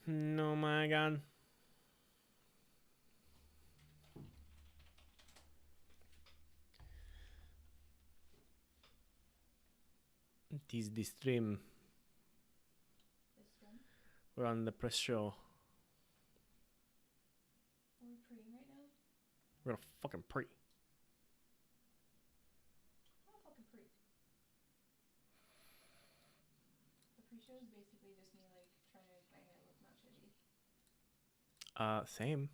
No, my God. It is the stream. This one? We're on the press show. Are we preying right now? We're gonna fucking pre. Not fucking pre. The pre-show is basically just me like trying to make my hair look not shitty. Same.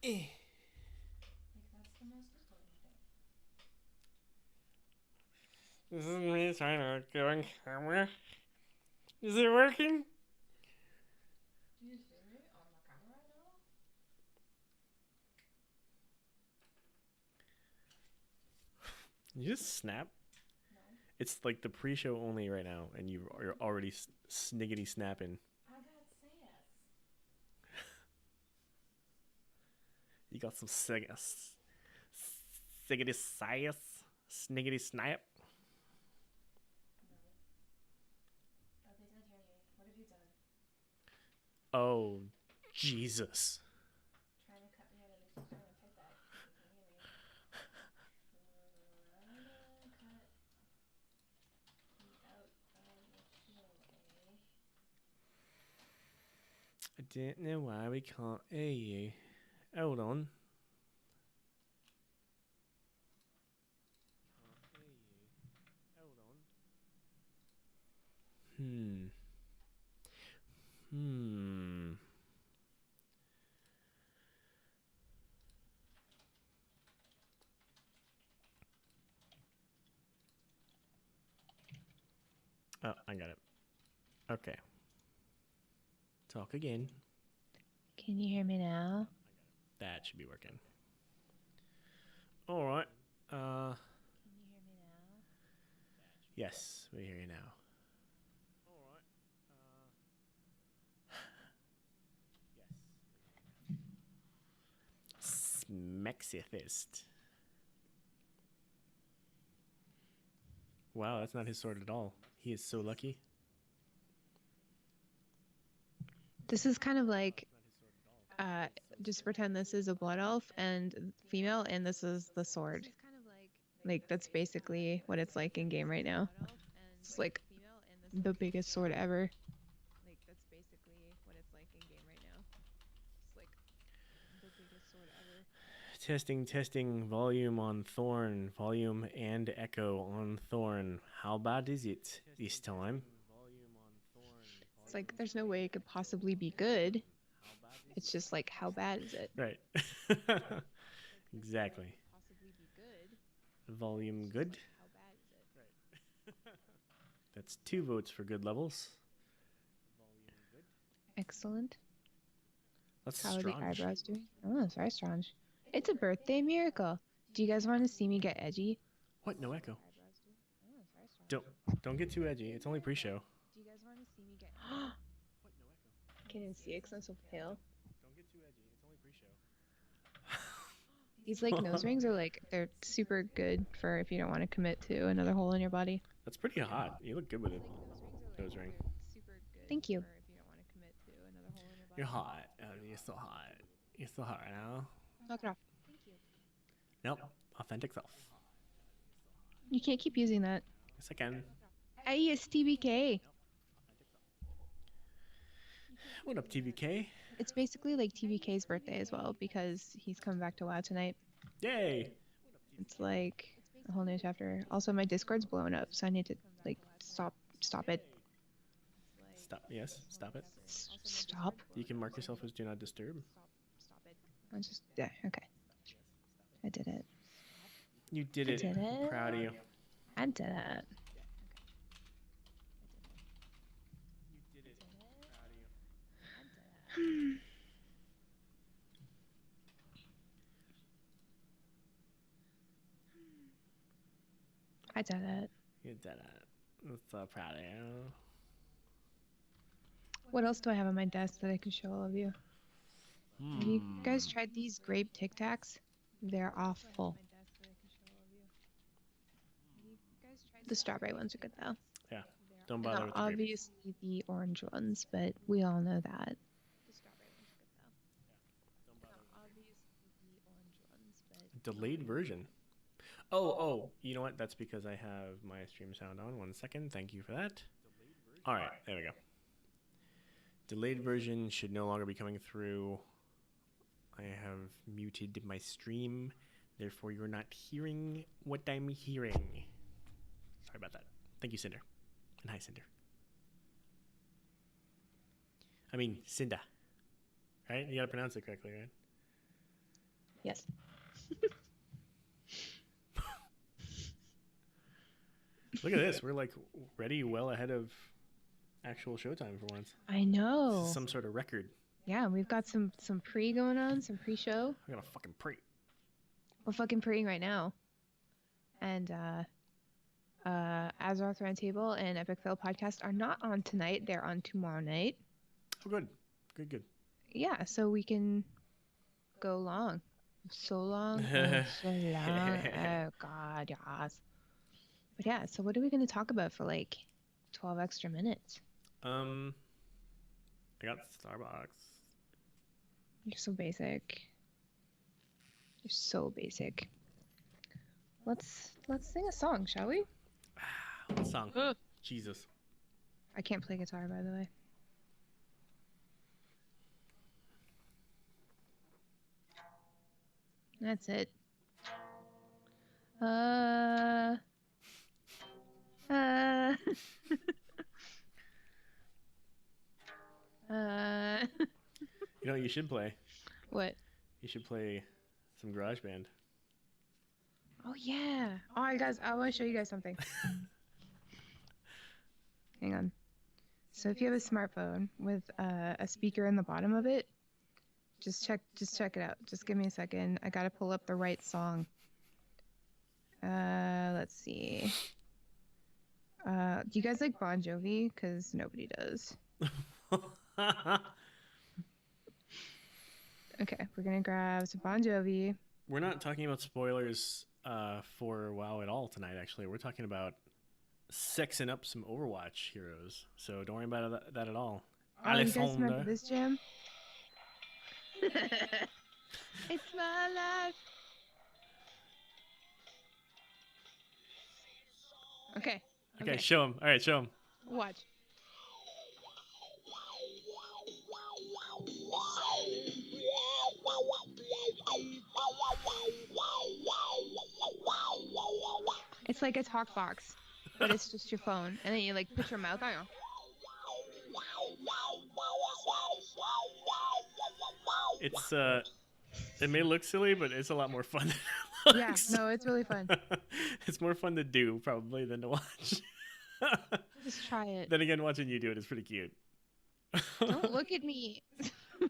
Yeah. Like that's the most important thing. This is me trying to go on camera. Is it working? Do you see me on my camera right now? You just snap? No. It's like the pre-show only right now, and you're already sniggity snapping. I got sass. You got some siggity sias, sniggity snap. No. Okay, did hear me. What have you done? Oh, Jesus. Trying to cut me out of the trying to type that. You can hear me. Trying to cut me out of the show, eh? I don't know why we can't hear you. Hold on. Hmm. Hmm. Oh, I got it. Okay. Talk again. Can you hear me now? That should be working. All right. Can you hear me now? Yes, we hear you now. Smexy fist. Wow, that's not his sword at all. He is so lucky. This is kind of like, just pretend this is a blood elf and female, and this is the sword. Like, that's basically what it's like in game right now. It's like the biggest sword ever. Like, that's basically what it's like in game right now. It's like the biggest sword ever. Testing volume on Thorn. Volume and echo on Thorn. How bad is it this time? It's like there's no way it could possibly be good. It's just like, how bad is it? Right. Exactly. Possibly be good. Volume good. How bad is it? That's 2 votes for good levels. Excellent. That's How are the strange. eyebrows doing? Oh, that's very strange. It's a birthday miracle. Do you guys want to see me get edgy? What? No echo. Eyebrows do. Oh, that's very strange. Don't get too edgy. It's only pre-show. Do you guys want to see me get? Can't even see it because I'm so pale. Don't get too edgy. It's only pre-show. These like nose rings are like they're super good for if you don't want to commit to another hole in your body. That's pretty hot. You look good with it. Nose ring. Thank you. You're hot. You're so hot. You're so hot right now. Knock it off. Nope. Authentic self. You can't keep using that. Yes, I can. Hey, it's TBK. What up, TVK? It's basically like TBK's birthday as well because he's coming back to WoW tonight. Yay! It's like a whole new chapter. Also, my Discord's blowing up, so I need to like stop it. Stop. Yes, stop it. Stop. You can mark yourself as do not disturb. I just yeah, okay. I did it. You did it. did it. Proud of you. I did it. I did it. You did it. I'm so proud of you. What else do I have on my desk that I can show all of you? Have you guys tried these grape Tic Tacs? They're awful. The strawberry ones are good though. Yeah, Don't And bother with the grape. obviously the orange ones, but we all know that. The strawberry ones are good though. And obviously the orange ones, but Delayed version. Oh, you know what? That's because I have my stream sound on. 1 second. Thank you for that. All right, there we go. Delayed version should no longer be coming through. I have muted my stream, therefore you're not hearing what I'm hearing. Sorry about that. Thank you, Cinder. And hi, Cinder. I mean, Cinda. Right? You gotta pronounce it correctly, right? yes. Look at this. We're like ready well ahead of actual showtime for once. I know. This is some sort of record. Yeah, we've got some pre going on, some pre-show. I gotta fucking pray. We're fucking preing right now. And Azeroth Roundtable and Epic Fail Podcast are not on tonight. They're on tomorrow night. Oh, good. Good. Yeah, so we can go long. So long. Oh, so long. Oh, God, yes. But yeah, so what are we going to talk about for like 12 extra minutes? I got Starbucks. You're so basic. You're so basic. Let's sing a song, shall we? What song? Ugh. Jesus. I can't play guitar, by the way. That's it. You know what you should play? What? You should play some GarageBand. Oh yeah. Oh, guys, I want to show you guys something. Hang on. So if you have a smartphone with a speaker in the bottom of it, just check it out. Just give me a second. I gotta pull up the right song. Let's see. Do you guys like Bon Jovi? Because nobody does. Okay, we're gonna grab some Bon Jovi. We're not talking about spoilers for WoW at all tonight, actually. We're talking about sexing up some Overwatch heroes. So don't worry about that at all. Oh, you guys remember this jam? It's my life. Okay. Okay, show him. All right, show him. Watch. It's like a talk box, but it's just your phone, and then you like put your mouth on it. It's it may look silly, but it's a lot more fun. Yeah, no, it's really fun. It's more fun to do probably than to watch. Just try it. Then again, watching you do it is pretty cute. Don't look at me.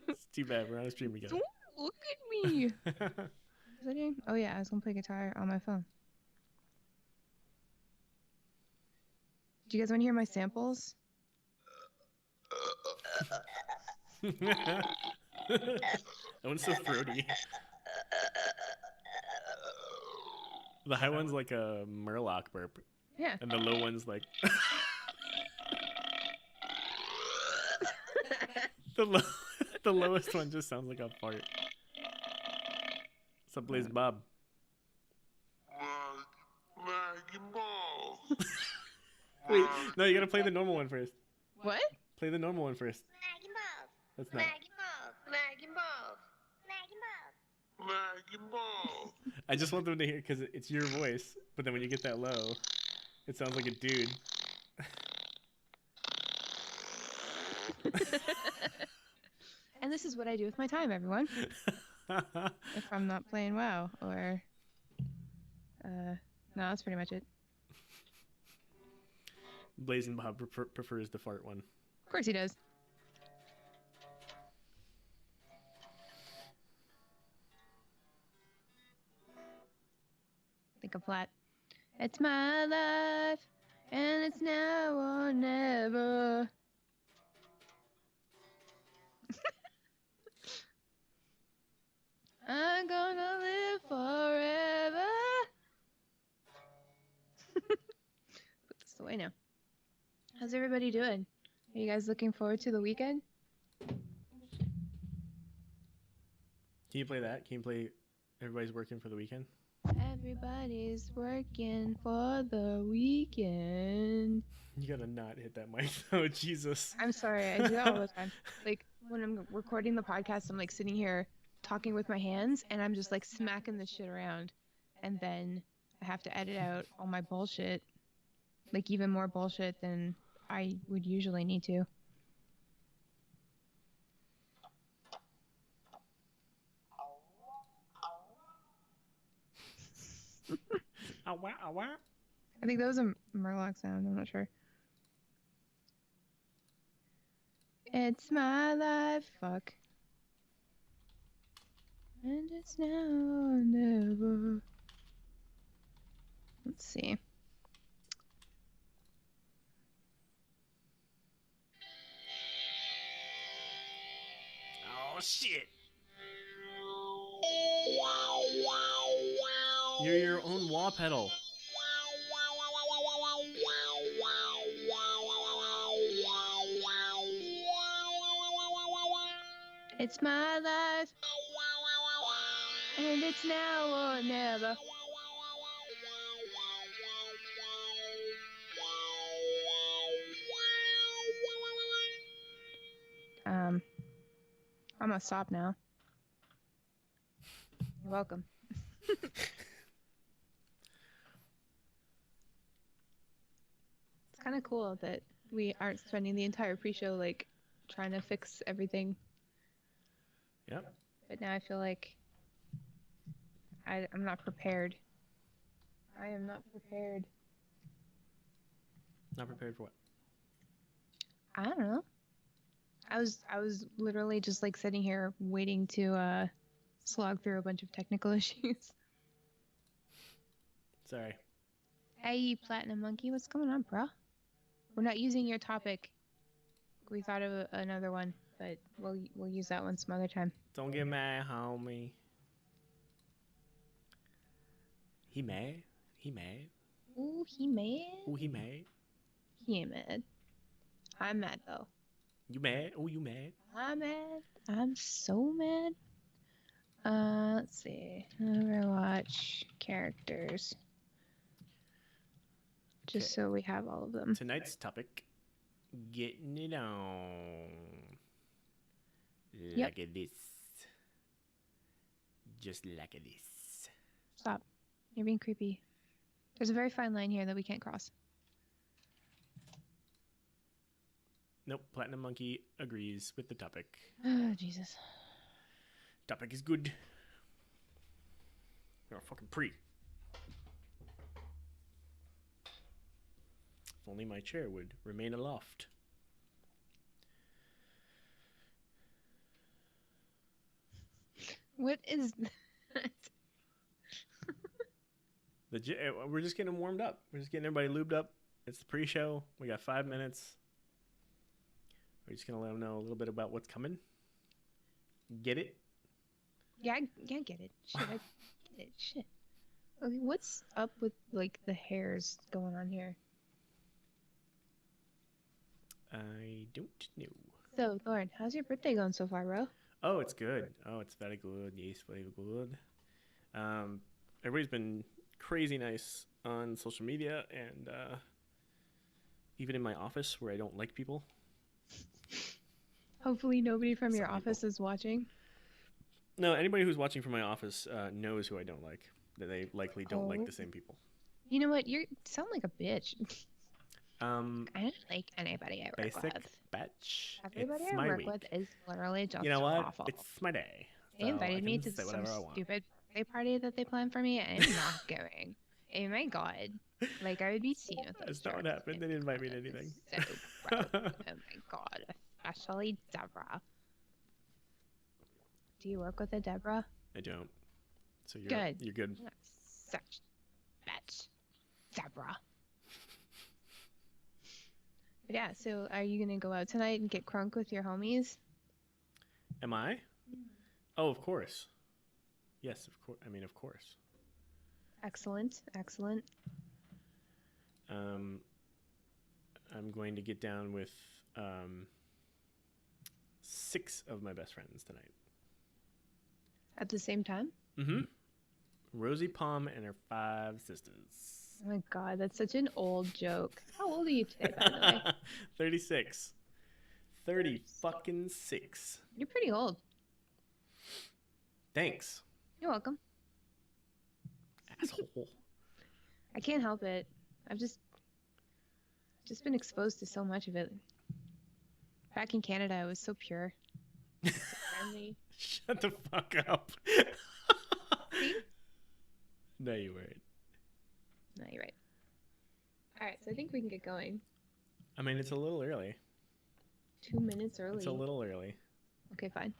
It's too bad we're on a stream together. Don't look at me. What was I doing? Oh yeah, I was gonna play guitar on my phone. Do you guys want to hear my samples? That one's so throaty. The high one's like a Murloc burp. Yeah. And the low one's like... the lowest one just sounds like a fart. What's up, Blaze Bob? Wait, no, you gotta play the normal one first. What? Play the normal one first. That's not... I just want them to hear, because it's your voice, but then when you get that low, it sounds like a dude. And this is what I do with my time, everyone. If I'm not playing WoW, or... no, that's pretty much it. Blazing Bob prefers the fart one. Of course he does. Think of flat. It's my life, and it's now or never. I'm gonna live forever. Put this away now. How's everybody doing? Are you guys looking forward to the weekend? Can you play that? Can you play Everybody's Working for the Weekend? Everybody's working for the weekend. You gotta not hit that mic. Oh, Jesus. I'm sorry, I do that all the time. Like, when I'm recording the podcast, I'm like sitting here talking with my hands, and I'm just like smacking the shit around. And then I have to edit out all my bullshit. Like, even more bullshit than I would usually need to. Oh, wow, oh, wow. I think that was a Murloc sound, I'm not sure. It's my life, fuck. And it's now or never. Let's see. Oh, shit. You're your own wah pedal. It's my life, and it's now or never. I'm gonna stop now. You're welcome. It's kind of cool that we aren't spending the entire pre-show like trying to fix everything. Yep. But now I feel like I'm not prepared. I am not prepared. Not prepared for what? I don't know. I was literally just like sitting here waiting to slog through a bunch of technical issues. Sorry. Hey, Platinum Monkey, what's going on, bro? We're not using your topic. We thought of another one, but we'll use that one some other time. Don't get mad, homie. He mad? He mad? Ooh, he mad? Ooh, he mad? He ain't mad. I'm mad though. You mad? Ooh, you mad? I'm mad. I'm so mad. Let's see. Overwatch characters. Just so we have all of them. Tonight's topic, getting it on. Yep. Like this. Just like this. Stop. You're being creepy. There's a very fine line here that we can't cross. Nope, Platinum Monkey agrees with the topic. Oh, Jesus. Topic is good. You're a fucking pre. If only my chair would remain aloft. What is that? We're just getting warmed up. We're just getting everybody lubed up. It's the pre-show. We got 5 minutes. We're just gonna let them know a little bit about what's coming. Get it? Yeah, get it. Shit, I get it. Shit. Okay, what's up with like the hairs going on here? I don't know. So, Lauren, how's your birthday going so far, bro? Oh, it's good. Oh, it's very good. Yes, very good. Everybody's been crazy nice on social media and even in my office where I don't like people. Hopefully nobody from your Some office people. is watching. No, anybody who's watching from my office knows who I don't like. That they likely don't like the same people. You know what? You sound like a bitch. I don't like anybody I work Basic with. bitch. Everybody It's I my work week. with is literally just You know what? awful. It's my day. They So invited I me can to say some whatever I want. stupid birthday party that they planned for me, and I'm not going. Oh my god. Like, I would be seen with those That's not what jerks. happened. They didn't invite me to anything. So gross. Oh my god. Especially Deborah. Do you work with a Deborah? I don't. So you're Good. You're good. You're not such bitch. Deborah. But yeah, so are you gonna go out tonight and get crunk with your homies? Am I? Oh, of course. Yes, of course. I mean, of course. Excellent, excellent. I'm I'm going to get down with 6 of my best friends tonight. At the same time? Mm-hmm. Rosie Palm and her 5 sisters. Oh my god, that's such an old joke. How old are you today, by the way? 36. 30 fucking 6. You're pretty old. Thanks. You're welcome. Asshole. I can't help it. I've just been exposed to so much of it. Back in Canada, I was so pure. So friendly. Shut the fuck up. See? No, you weren't. No, you're right. Alright, so I think we can get going. I mean, it's a little early. 2 minutes early. It's a little early. Okay, fine.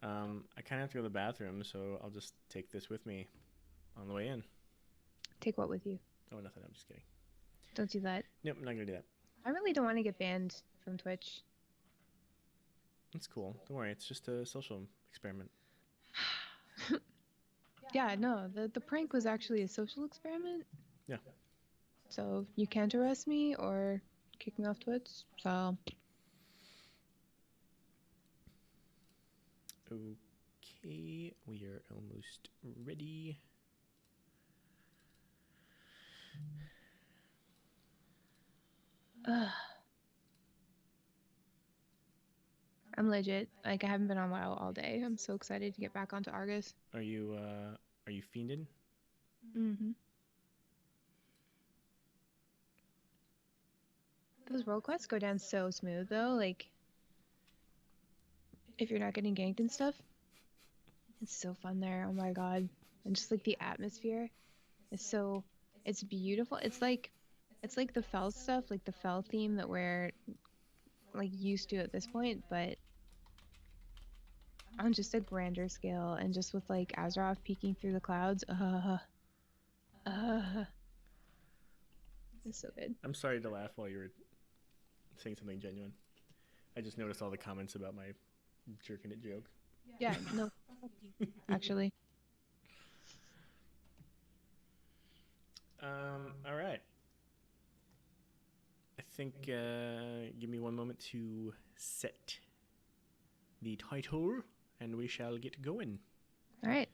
I kind of have to go to the bathroom, so I'll just take this with me on the way in. Take what with you? Oh, nothing. I'm just kidding. Don't do that. Nope, I'm not going to do that. I really don't want to get banned from Twitch. It's cool. Don't worry. It's just a social experiment. Yeah, no, the prank was actually a social experiment. Yeah. So you can't arrest me or kick me off Twitch. So Okay, we are almost ready. I'm legit. Like I haven't been on WoW all day. I'm so excited to get back onto Argus. Are you fiended? Mm-hmm. Those world quests go down so smooth though. Like if you're not getting ganked and stuff, it's so fun there. Oh my god! And just like the atmosphere, it's beautiful. It's like the Fell stuff, like the Fell theme that we're like used to at this point, but on just a grander scale and just with like Azeroth peeking through the clouds. It's so good. I'm sorry to laugh while you were saying something genuine. I just noticed all the comments about my jerking it joke. Yeah, no, actually. All right. I think, give me one moment to set the title, and we shall get going. All right.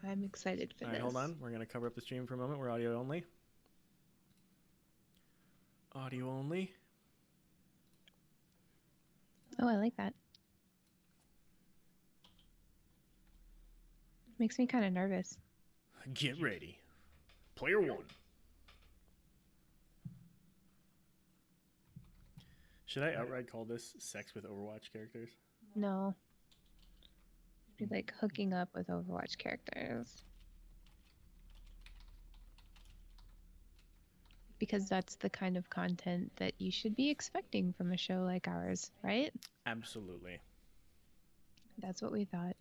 I'm excited for All this. right, hold on. We're going to cover up the stream for a moment. We're audio only. Audio only. Oh, I like that. Makes me kind of nervous. Get ready. Player 1. Should I outright call this sex with Overwatch characters? No. Be like hooking up with Overwatch characters. Because that's the kind of content that you should be expecting from a show like ours, right? Absolutely. That's what we thought.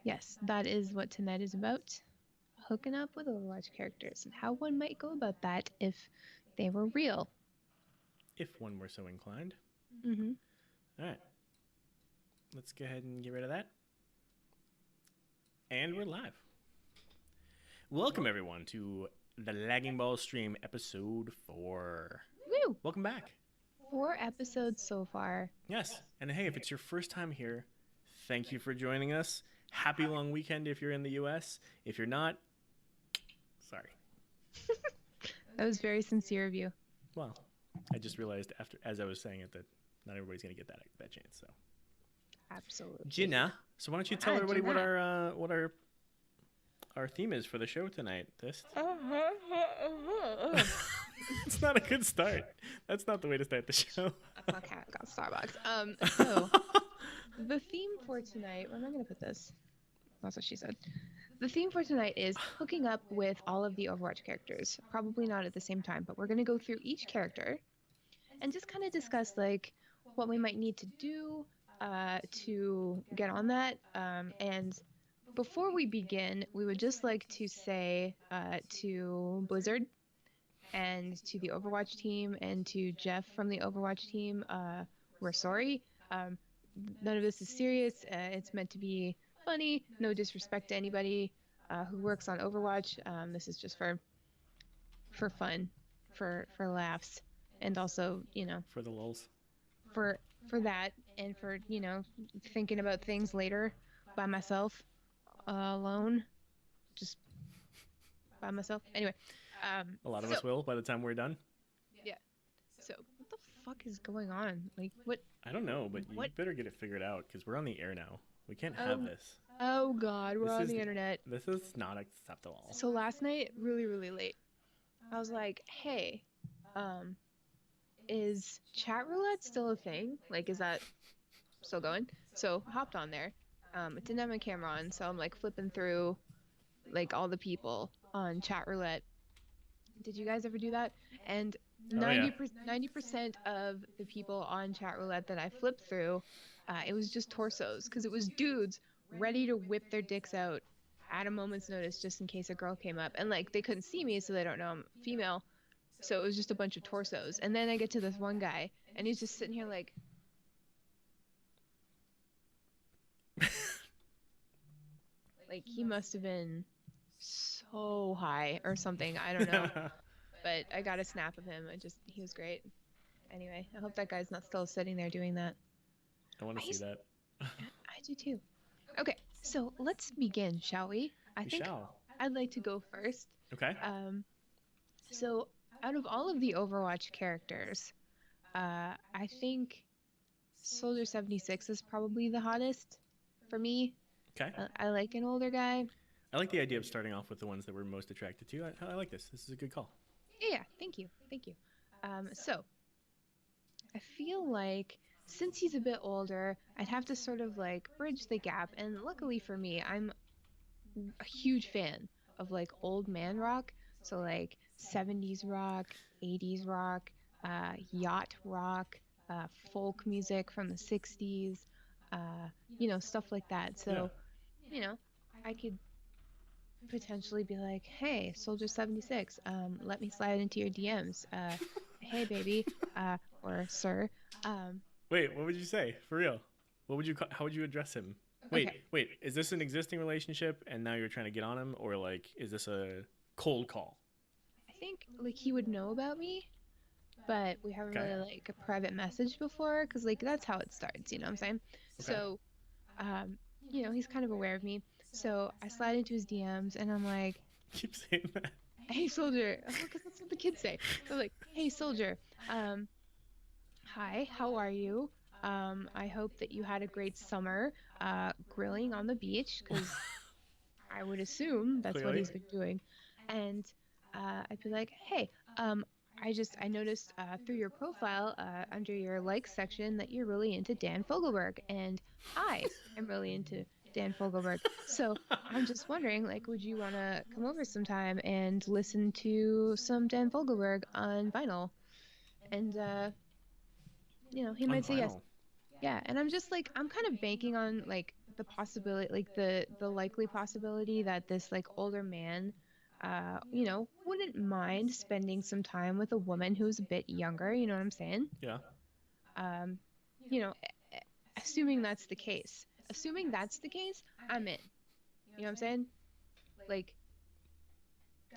Yes, that is what tonight is about. Hooking up with Overwatch characters and how one might go about that if they were real. If one were so inclined. Mm-hmm. All right. Let's go ahead and get rid of that. And we're live. Welcome, everyone, to the Lagging Ball stream, episode 4. Woo! Welcome back. 4 episodes so far. Yes. And hey, if it's your first time here, thank you for joining us. Happy long weekend if you're in the U.S. If you're not, sorry. That was very sincere of you. Well, I just realized as I was saying it that not everybody's gonna get that chance. So, Absolutely. Gina, so why don't you tell Ah, everybody what Gina. our theme is for the show tonight? It's not a good start. That's not the way to start the show. Okay, I got Starbucks. So the theme for tonight, where am I going to put this? That's what she said. The theme for tonight is hooking up with all of the Overwatch characters. Probably not at the same time, but we're going to go through each character and just kind of discuss like what we might need to do to get on that. And before we begin, we would just like to say to Blizzard and to the Overwatch team and to Jeff from the Overwatch team, we're sorry. None of this is serious. It's meant to be funny. No disrespect to anybody who works on Overwatch. This is just for fun, for laughs. and also, For the lulz. for that, and for, thinking about things later by myself, alone, just by myself. Anyway, A lot of us will by the time we're done. yeah. So what the fuck is going on? Like, what? I don't know, but you What? better get it figured out because we're on the air now. We can't have this. Oh God, we're This on is- the internet. This is not acceptable. So last night, really, really late, I was like, hey, is chat roulette still a thing? Like, is that still going? So hopped on there. It didn't have my camera on, so I'm like flipping through like all the people on chat roulette. Did you guys ever do that? And Oh, yeah. 90% of the people on chat roulette that I flipped through, it was just torsos, because it was dudes ready to whip their dicks out at a moment's notice just in case a girl came up. And like, they couldn't see me, so they don't know I'm female. So it was just a bunch of torsos. And then I get to this one guy, and he's just sitting here like, like he must have been so high or something. I don't know. But I got a snap of him. He was great. Anyway, I hope that guy's not still sitting there doing that. I want to see that. I do too. Okay, so let's begin, shall we? I think shall. I'd like to go first. Okay. So out of all of the Overwatch characters, I think Soldier 76 is probably the hottest for me. Okay. I like an older guy. I like the idea of starting off with the ones that we're most attracted to. I like this. This is a good call. Yeah, thank you. So I feel like since he's a bit older, I'd have to sort of like bridge the gap. And luckily for me, I'm a huge fan of like old man rock. So like 70s rock, 80s rock, yacht rock, folk music from the 60s, stuff like that. So, I could potentially be like, hey, Soldier 76, let me slide into your DMs. Hey, baby, or sir. Wait, what would you say? For real? How would you address him? Wait, is this an existing relationship and now you're trying to get on him, or like is this a cold call? I think like he would know about me, but we haven't really like a private message before, because like that's how it starts, you know what I'm saying? Okay. So, he's kind of aware of me. So I slide into his DMs and I'm like, Keep saying that. hey, Soldier, because that's what the kids say. They're like, hey, Soldier, hi, how are you? I hope that you had a great summer grilling on the beach, because I would assume that's what he's been doing. And I'd be like, hey, I noticed through your profile under your likes section that you're really into Dan Fogelberg, and I am really into Dan Fogelberg. So I'm just wondering, like, would you want to come over sometime and listen to some Dan Fogelberg on vinyl? And he might say yes. Yeah, and I'm just like, I'm kind of banking on like the possibility, like the likely possibility that this like older man wouldn't mind spending some time with a woman who's a bit younger, you know what I'm saying? Yeah. Assuming that's the case. Assuming that's the case, I'm in. You know what I'm saying? Like,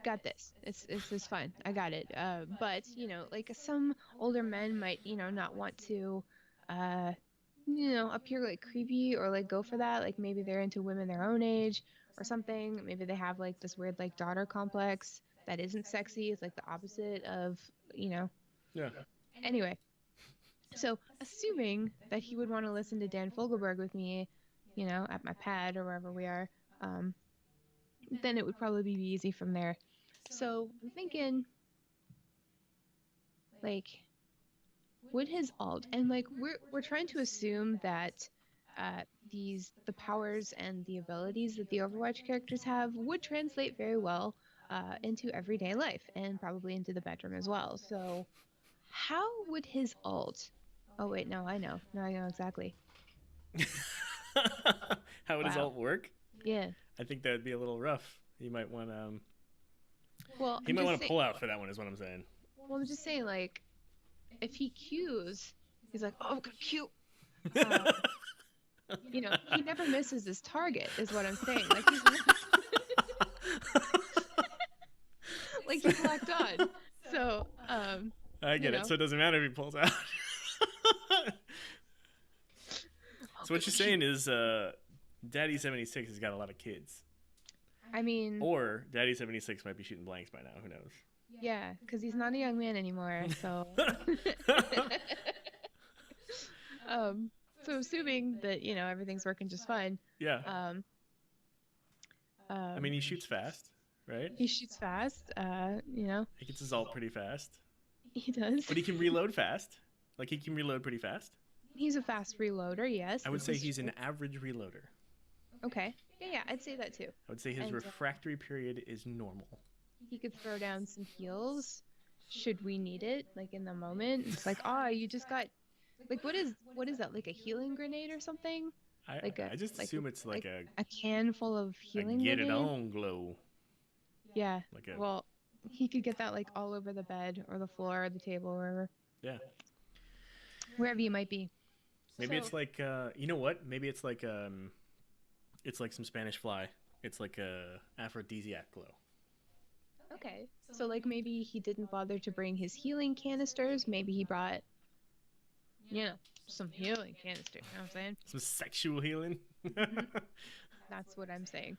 got this. It's fine. I got it. But, like some older men might, not want to, appear like creepy or like go for that. Like maybe they're into women their own age or something. Maybe they have like this weird like daughter complex that isn't sexy. It's like the opposite of, Yeah. Anyway, so assuming that he would want to listen to Dan Fogelberg with me, at my pad or wherever we are, then it would probably be easy from there. So I'm thinking, like, would his alt, and like we're trying to assume that the powers and the abilities that the Overwatch characters have would translate very well into everyday life and probably into the bedroom as well. So how would his alt? Oh wait, no, I know. No, I know exactly. How would his alt work? Yeah. I think that would be a little rough. You might want to. Well, he might want to pull out for that one, is what I'm saying. Well, I'm just saying, like, if he cues, he's like, oh, good cue. He never misses his target, is what I'm saying. Like he's like he's locked on. So I get You it. know. So it doesn't matter if he pulls out. So what you're saying is Daddy 76 has got a lot of kids. I mean, Or Daddy 76 might be shooting blanks by now. Who knows? yeah, because he's not a young man anymore. So, so assuming that everything's working just fine. Yeah. Um, I mean, he shoots fast, right? he shoots fast. He gets his ult pretty fast. He does. But he can reload fast. Like, he can reload pretty fast. He's a fast reloader, yes. I would this say is he's true. an average reloader. Okay. Yeah, I'd say that too. I would say his And, refractory period is normal. He could throw down some heals should we need it, like in the moment. It's like, you just got, like, what is that? Like a healing grenade or something? I just assume it's like a can full of healing get grenade. it on glow. Yeah. Like a Well, he could get that like all over the bed or the floor or the table or wherever you might be. maybe it's like you know what? Maybe it's like some Spanish fly. It's like a aphrodisiac glow. Okay. So like maybe he didn't bother to bring his healing canisters. Maybe he brought, some healing canisters. You know what I'm saying? Some sexual healing. That's what I'm saying.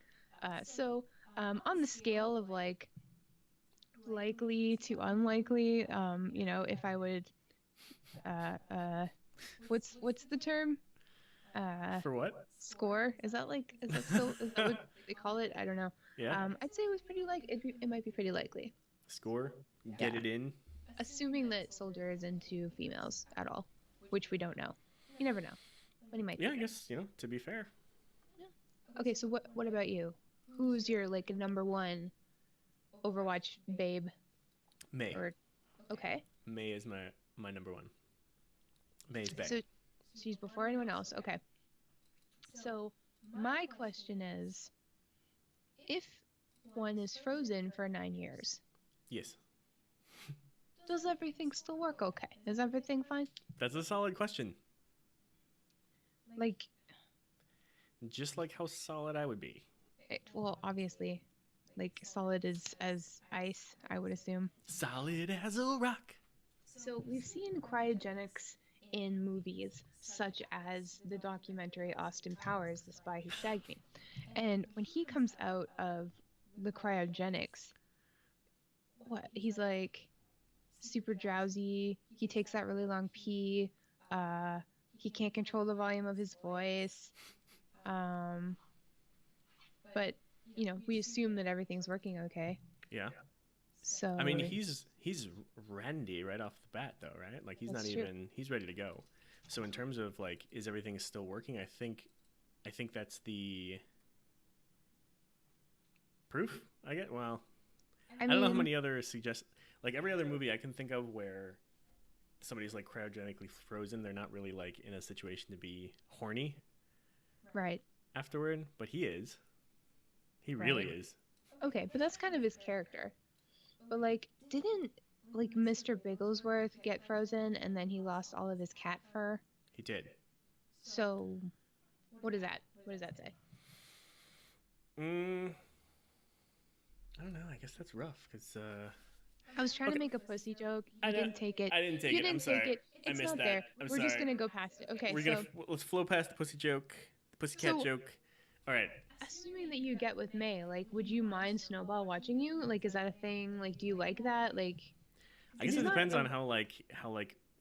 So on the scale of like likely to unlikely, if I would, what's the term? For what? Score? Is that still is that what they call it? I don't know. Yeah. I'd say it was pretty it might be pretty likely, Score. Get Yeah. it in. assuming that Soldier is into females at all, which we don't know. You never know, but he might. Yeah, be. I guess to be fair. Okay, so what about you? Who's your like number one Overwatch babe? May. Or okay, May is my number one. May's back. so she's before anyone else. Okay. So my question is, if one is frozen for 9 years, Yes. does everything still work okay? Is everything fine? That's a solid question. Like, Just like how solid I would be. well, obviously, like solid as ice, I would assume. Solid as a rock. So we've seen cryogenics in movies such as the documentary Austin Powers, The Spy Who Shagged Me. And when he comes out of the cryogenics, he's like super drowsy. He takes that really long pee. He can't control the volume of his voice. But we assume that everything's working okay. Yeah. So I mean, he's randy right off the bat, though, right? Like he's That's not true. even he's ready to go. So in terms of like, is everything still working? I think that's the proof. I get. Well, I don't know how many other like every other movie I can think of where somebody's like cryogenically frozen. They're not really like in a situation to be horny Right. afterward, but he is. He really Right. is. Okay, but that's kind of his character. But like, didn't like Mr. Bigglesworth get frozen and then he lost all of his cat fur? He did. So, what is that? What does that say? I don't know. I guess that's rough because I was trying Okay. to make a pussy joke. I You know- didn't take it. I didn't take You it. I'm didn't take sorry. it. I It's missed not that. there. I'm We're just sorry. gonna go past it. Okay, we're so gonna let's flow past the pussy joke, the pussycat So- joke. All right. assuming that you get with May, like, would you mind Snowball watching you? Like, is that a thing? Like, do you like that? Like, I guess he's it not depends a- on how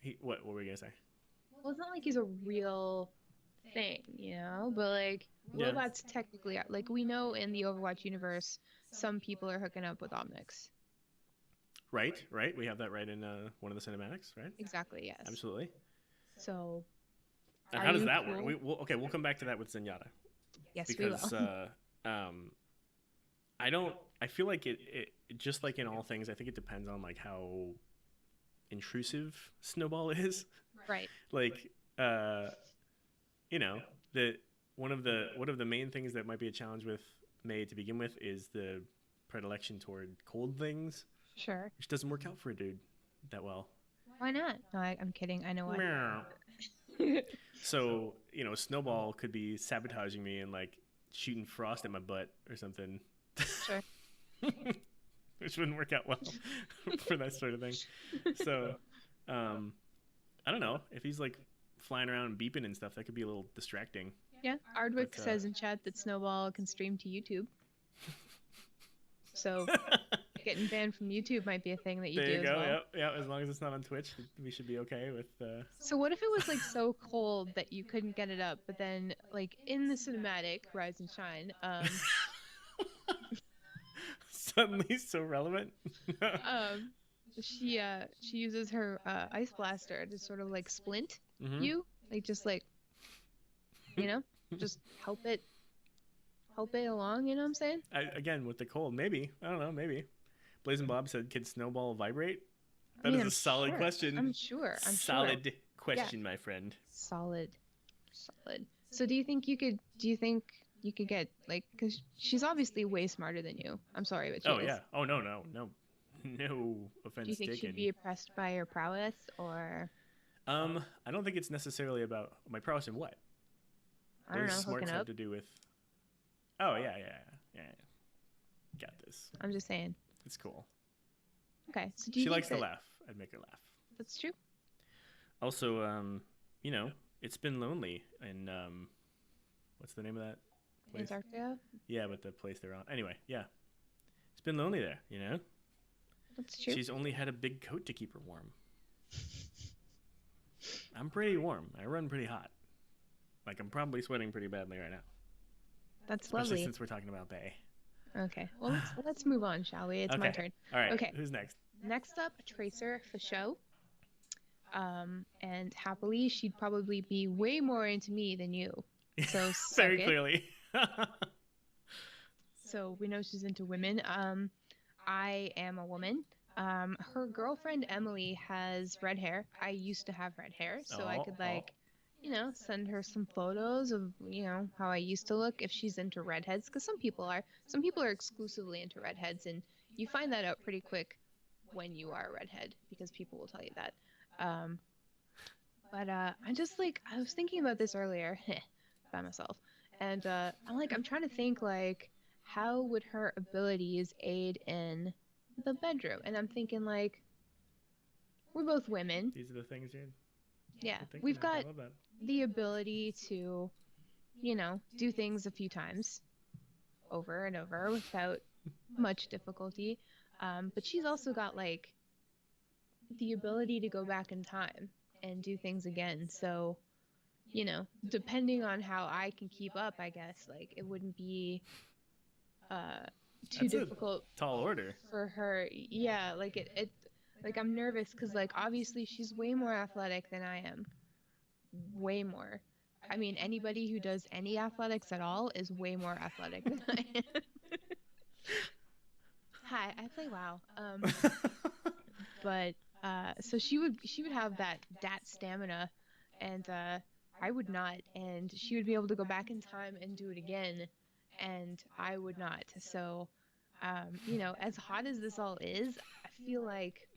he. What were we gonna say? well, it's not like he's a real thing, But like, Yeah. robots technically are. Like, we know in the Overwatch universe, some people are hooking up with Omnics. Right. We have that right in one of the cinematics, right? Exactly. Yes. Absolutely. So. And are how does you that cool? work? We'll come back to that with Zenyatta Yes, because we will. I don't. I feel like it just like in all things. I think it depends on like how intrusive Snowball is. Right. Like the one of the main things that might be a challenge with May to begin with is the predilection toward cold things, Sure. which doesn't work out for a dude that well. Why not? No, I'm kidding. I know why. Meow. So Snowball could be sabotaging me and like shooting frost at my butt or something. Sure. Which wouldn't work out well for that sort of thing. So I don't know if he's like flying around and beeping and stuff. That could be a little distracting. Yeah, Ardwick But, says in chat that Snowball can stream to YouTube. So getting banned from YouTube might be a thing that you There do you go. as well. Yep. Yeah. As long as it's not on Twitch, we should be okay with. So what if it was like so cold that you couldn't get it up, but then like in the cinematic Rise and Shine, Suddenly so relevant. she uses her ice blaster to sort of like splint Mhm. you, like just like just help it along, you know what I'm saying? Again, with the cold, maybe. I don't know, maybe. Blazing Bob said, "Can Snowball vibrate?" I That mean, is a I'm solid sure. question. I'm sure. Solid question, my friend. Solid. So do you think you could get like, because she's obviously way smarter than you. I'm sorry, but she Oh is. yeah. Oh no offense Do you think taken. she'd be impressed by your prowess, or I don't think it's necessarily about my prowess in what. I don't know, Smarts hooking have up? to do with. Oh yeah. Got this. I'm just saying. It's cool. Okay, so do you She think likes to that- laugh. I'd make her laugh. That's true. Also, it's been lonely in what's the name of that place? Antarctica. Yeah, but the place they're on. Anyway, yeah, it's been lonely there. That's true. She's only had a big coat to keep her warm. I'm pretty warm. I run pretty hot. Like I'm probably sweating pretty badly right now. That's Especially lovely. since we're talking about Bay. Okay, well let's move on, shall we? It's my Okay. turn. All right. Okay. Who's next? Next up, Tracer for show. And happily, she'd probably be way more into me than you. So Very suck it. clearly. So we know she's into women. I am a woman. Her girlfriend Emily has red hair. I used to have red hair, so I could send her some photos of how I used to look if she's into redheads. Because some people are exclusively into redheads, and you find that out pretty quick when you are a redhead because people will tell you that. But I was thinking about this earlier by myself, and I'm trying to think like, how would her abilities aid in the bedroom? And I'm thinking like, we're both women. These are the things you're thinking We've of. got I love that. the ability to, do things a few times over and over without much difficulty. But she's also got like the ability to go back in time and do things again. So, depending on how I can keep up, I guess, like it wouldn't be too That's a difficult tall order. for her. Yeah, like it like I'm nervous because like obviously she's way more athletic than I am. Way more. I mean, anybody who does any athletics at all is way more athletic than I am. Hi, I play WoW. But so she would have that stamina, and I would not, and she would be able to go back in time and do it again, and I would not. So as hot as this all is, I feel like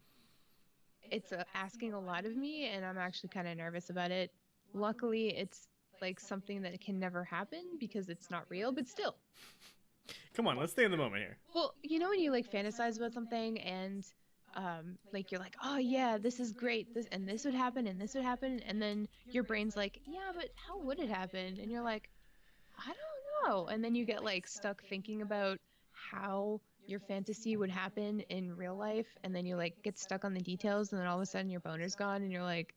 it's asking a lot of me, and I'm actually kind of nervous about it. Luckily, it's like something that can never happen because it's not real, but still. Come on, let's stay in the moment here. Well, when you like fantasize about something and like you're like, oh yeah, this is great, this would happen and this would happen, and then your brain's like, yeah, but how would it happen? And you're like, I don't know. And then you get like stuck thinking about how your fantasy would happen in real life, and then you like get stuck on the details, and then all of a sudden your boner's gone, and you're like,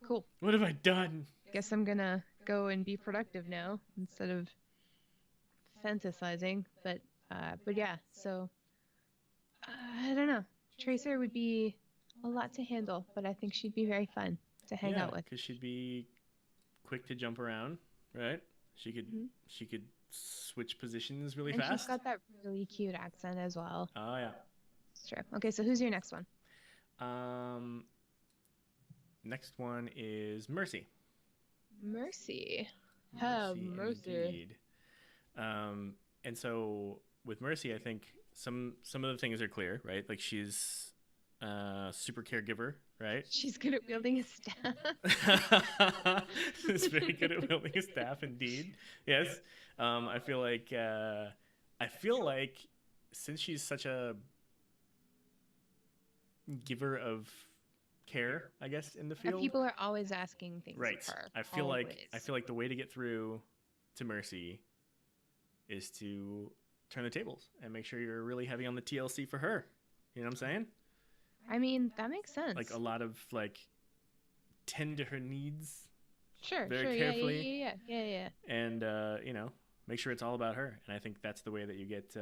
cool. What have I done? Guess I'm gonna go and be productive now instead of fantasizing. But yeah, so I don't know. Tracer would be a lot to handle, but I think she'd be very fun to hang out with. Because she'd be quick to jump around, right? She could Mhm. she could switch positions really And fast. she's got that really cute accent as well. Oh yeah. It's true. Okay, so who's your next one? Next one is Mercy. Mercy. Have mercy. Indeed. And so with Mercy, I think some of the things are clear, right? Like she's super caregiver, right? She's good at wielding a staff. She's very good at wielding a staff, indeed. Yes. I feel like since she's such a giver of care, I guess, in the field. People are always asking things Right. of her. I feel always. like the way to get through to Mercy is to turn the tables and make sure you're really heavy on the TLC for her. You know what I'm saying? I mean, that makes sense. Like a lot of like tend to her needs sure, very sure, carefully. yeah. And you know, make sure it's all about her. And I think that's the way that you get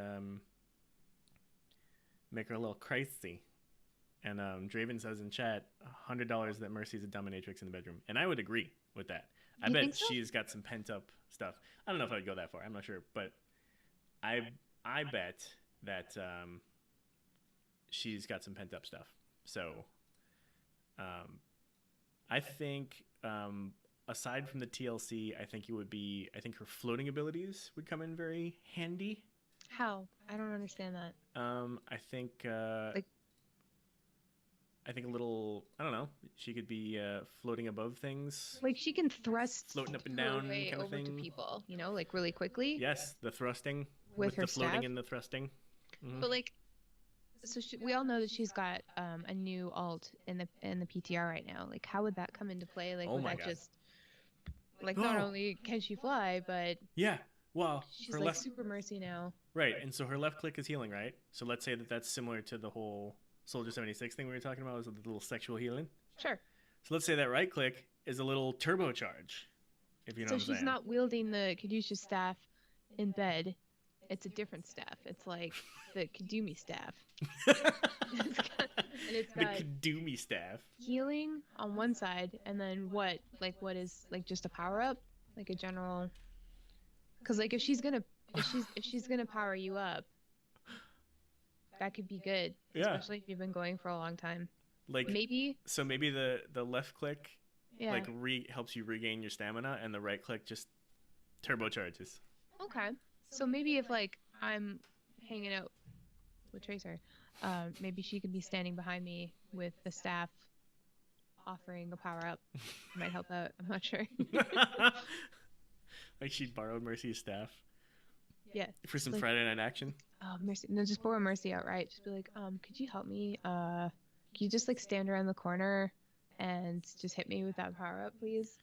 make her a little crazy. And Draven says in chat, $100 that Mercy's a dominatrix in the bedroom, and I would agree with that. I You bet think so? she's got some pent up stuff. I don't know if I'd go that far. I'm not sure, but I bet that she's got some pent up stuff. So I think aside from the TLC, I think her floating abilities would come in very handy. How? I don't understand that. I think I think a little, I don't know, she could be floating above things. Like she can thrust Floating up and her down way kind of over to thing. people, you know, like really quickly. Yes, the thrusting. With her the floating staff? and the thrusting. Mhm. But like, so we all know that she's got a new alt in the PTR right now. Like, how would that come into play? Like, Oh would my that God. just like not Oh. only can she fly, but Yeah, well, she's her like left, super Mercy now. right, and so her left click is healing, right? So let's say that that's similar to the whole Soldier 76 thing we were talking about, was the little sexual healing. Sure. So let's say that right click is a little turbocharge, if you know So what I'm she's saying. not wielding the Caduceus staff in bed. It's a different staff. It's like the Kadumi staff. And it's The got Kadumi staff. healing on one side, and then what is like just a power up, like a general. Because like if she's gonna power you up, that could be good, Yeah. especially if you've been going for a long time. Like, Maybe, so maybe the left click yeah. like helps you regain your stamina, and the right click just turbocharges. Okay. So maybe if like I'm hanging out with Tracer, maybe she could be standing behind me with the staff, offering a power up. Might help out. I'm not sure. Like she borrowed Mercy's staff Yeah. for some Like- Friday night action. Oh, Mercy. No, just borrow Mercy outright. Just be like, could you help me? Could you just like stand around the corner and just hit me with that power up, please?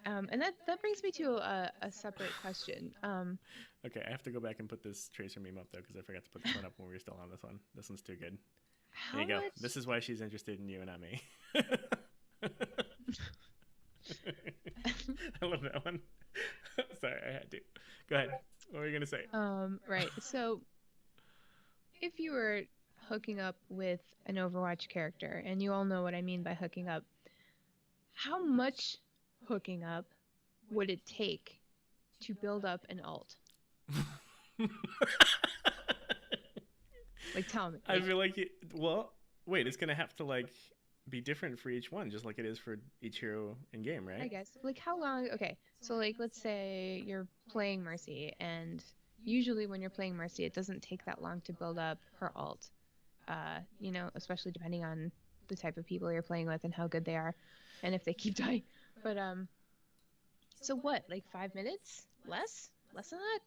And that brings me to a separate question. Okay, I have to go back and put this Tracer meme up though, because I forgot to put this one up when we were still on this one. This one's too good. How There you go. much? This is why she's interested in you and not me. I love that one. Sorry, I had to. Go ahead. What were you gonna say? Right. So, if you were hooking up with an Overwatch character, and you all know what I mean by hooking up, how much hooking up would it take to build up an alt? Like, tell me. I feel like well, wait, it's gonna have to like be different for each one, just like it is for each hero in game, right? I guess. Like, how long? Okay, so like, let's say you're playing Mercy, and usually when you're playing Mercy, it doesn't take that long to build up her alt. You know, especially depending on the type of people you're playing with and how good they are, and if they keep dying. But so what? Like 5 minutes? Less? Less than that?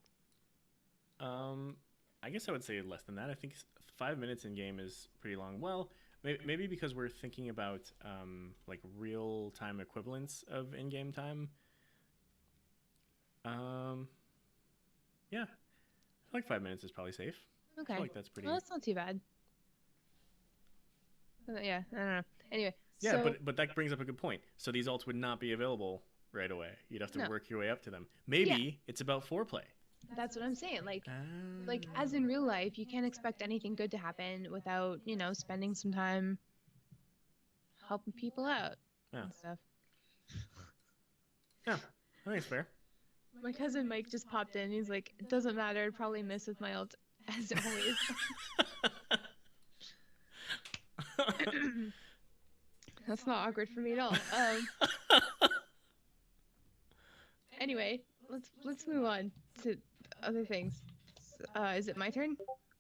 I guess I would say less than that. I think 5 minutes in game is pretty long. Well, maybe because we're thinking about like real time equivalents of in game time. Yeah, I feel like 5 minutes is probably safe. I Okay. feel like that's pretty. Well, that's not too bad. Yeah, I don't know. Anyway. Yeah, so, but that brings up a good point. So these alts would not be available right away. You'd have to No. work your way up to them. Maybe it's about foreplay. that's what I'm saying. Like as in real life, you can't expect anything good to happen without, you know, spending some time helping people out Yeah. and stuff. Yeah, I think it's fair. My cousin Mike just popped in. He's like, it doesn't matter. I'd probably miss with my ult as always. That's not awkward for me at all. Anyway, let's move on to other things. Is it my turn?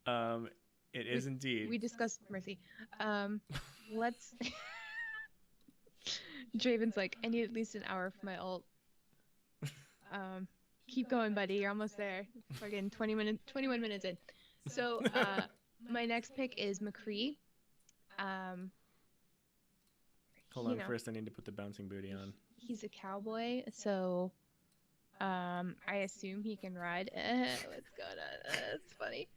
It is indeed. We discussed Mercy. Let's. Draven's like, I need at least an hour for my ult. Keep going, buddy. You're almost there. Fucking 21 minutes in. So, my next pick is McCree. Hold you on, know, first I need to put the bouncing booty on. he's a cowboy, so I assume he can ride. What's going on? That's funny.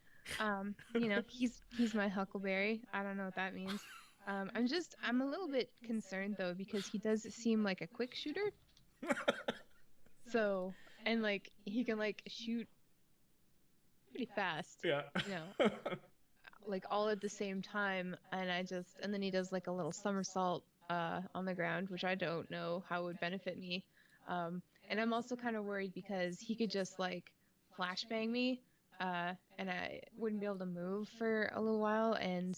You know, he's my Huckleberry. I don't know what that means. I'm a little bit concerned though because he does seem like a quick shooter. So, and like he can like shoot pretty fast, Yeah. you know, like all at the same time. And then he does like a little somersault on the ground, which I don't know how would benefit me. And I'm also kind of worried because he could just like flashbang me, and I wouldn't be able to move for a little while, and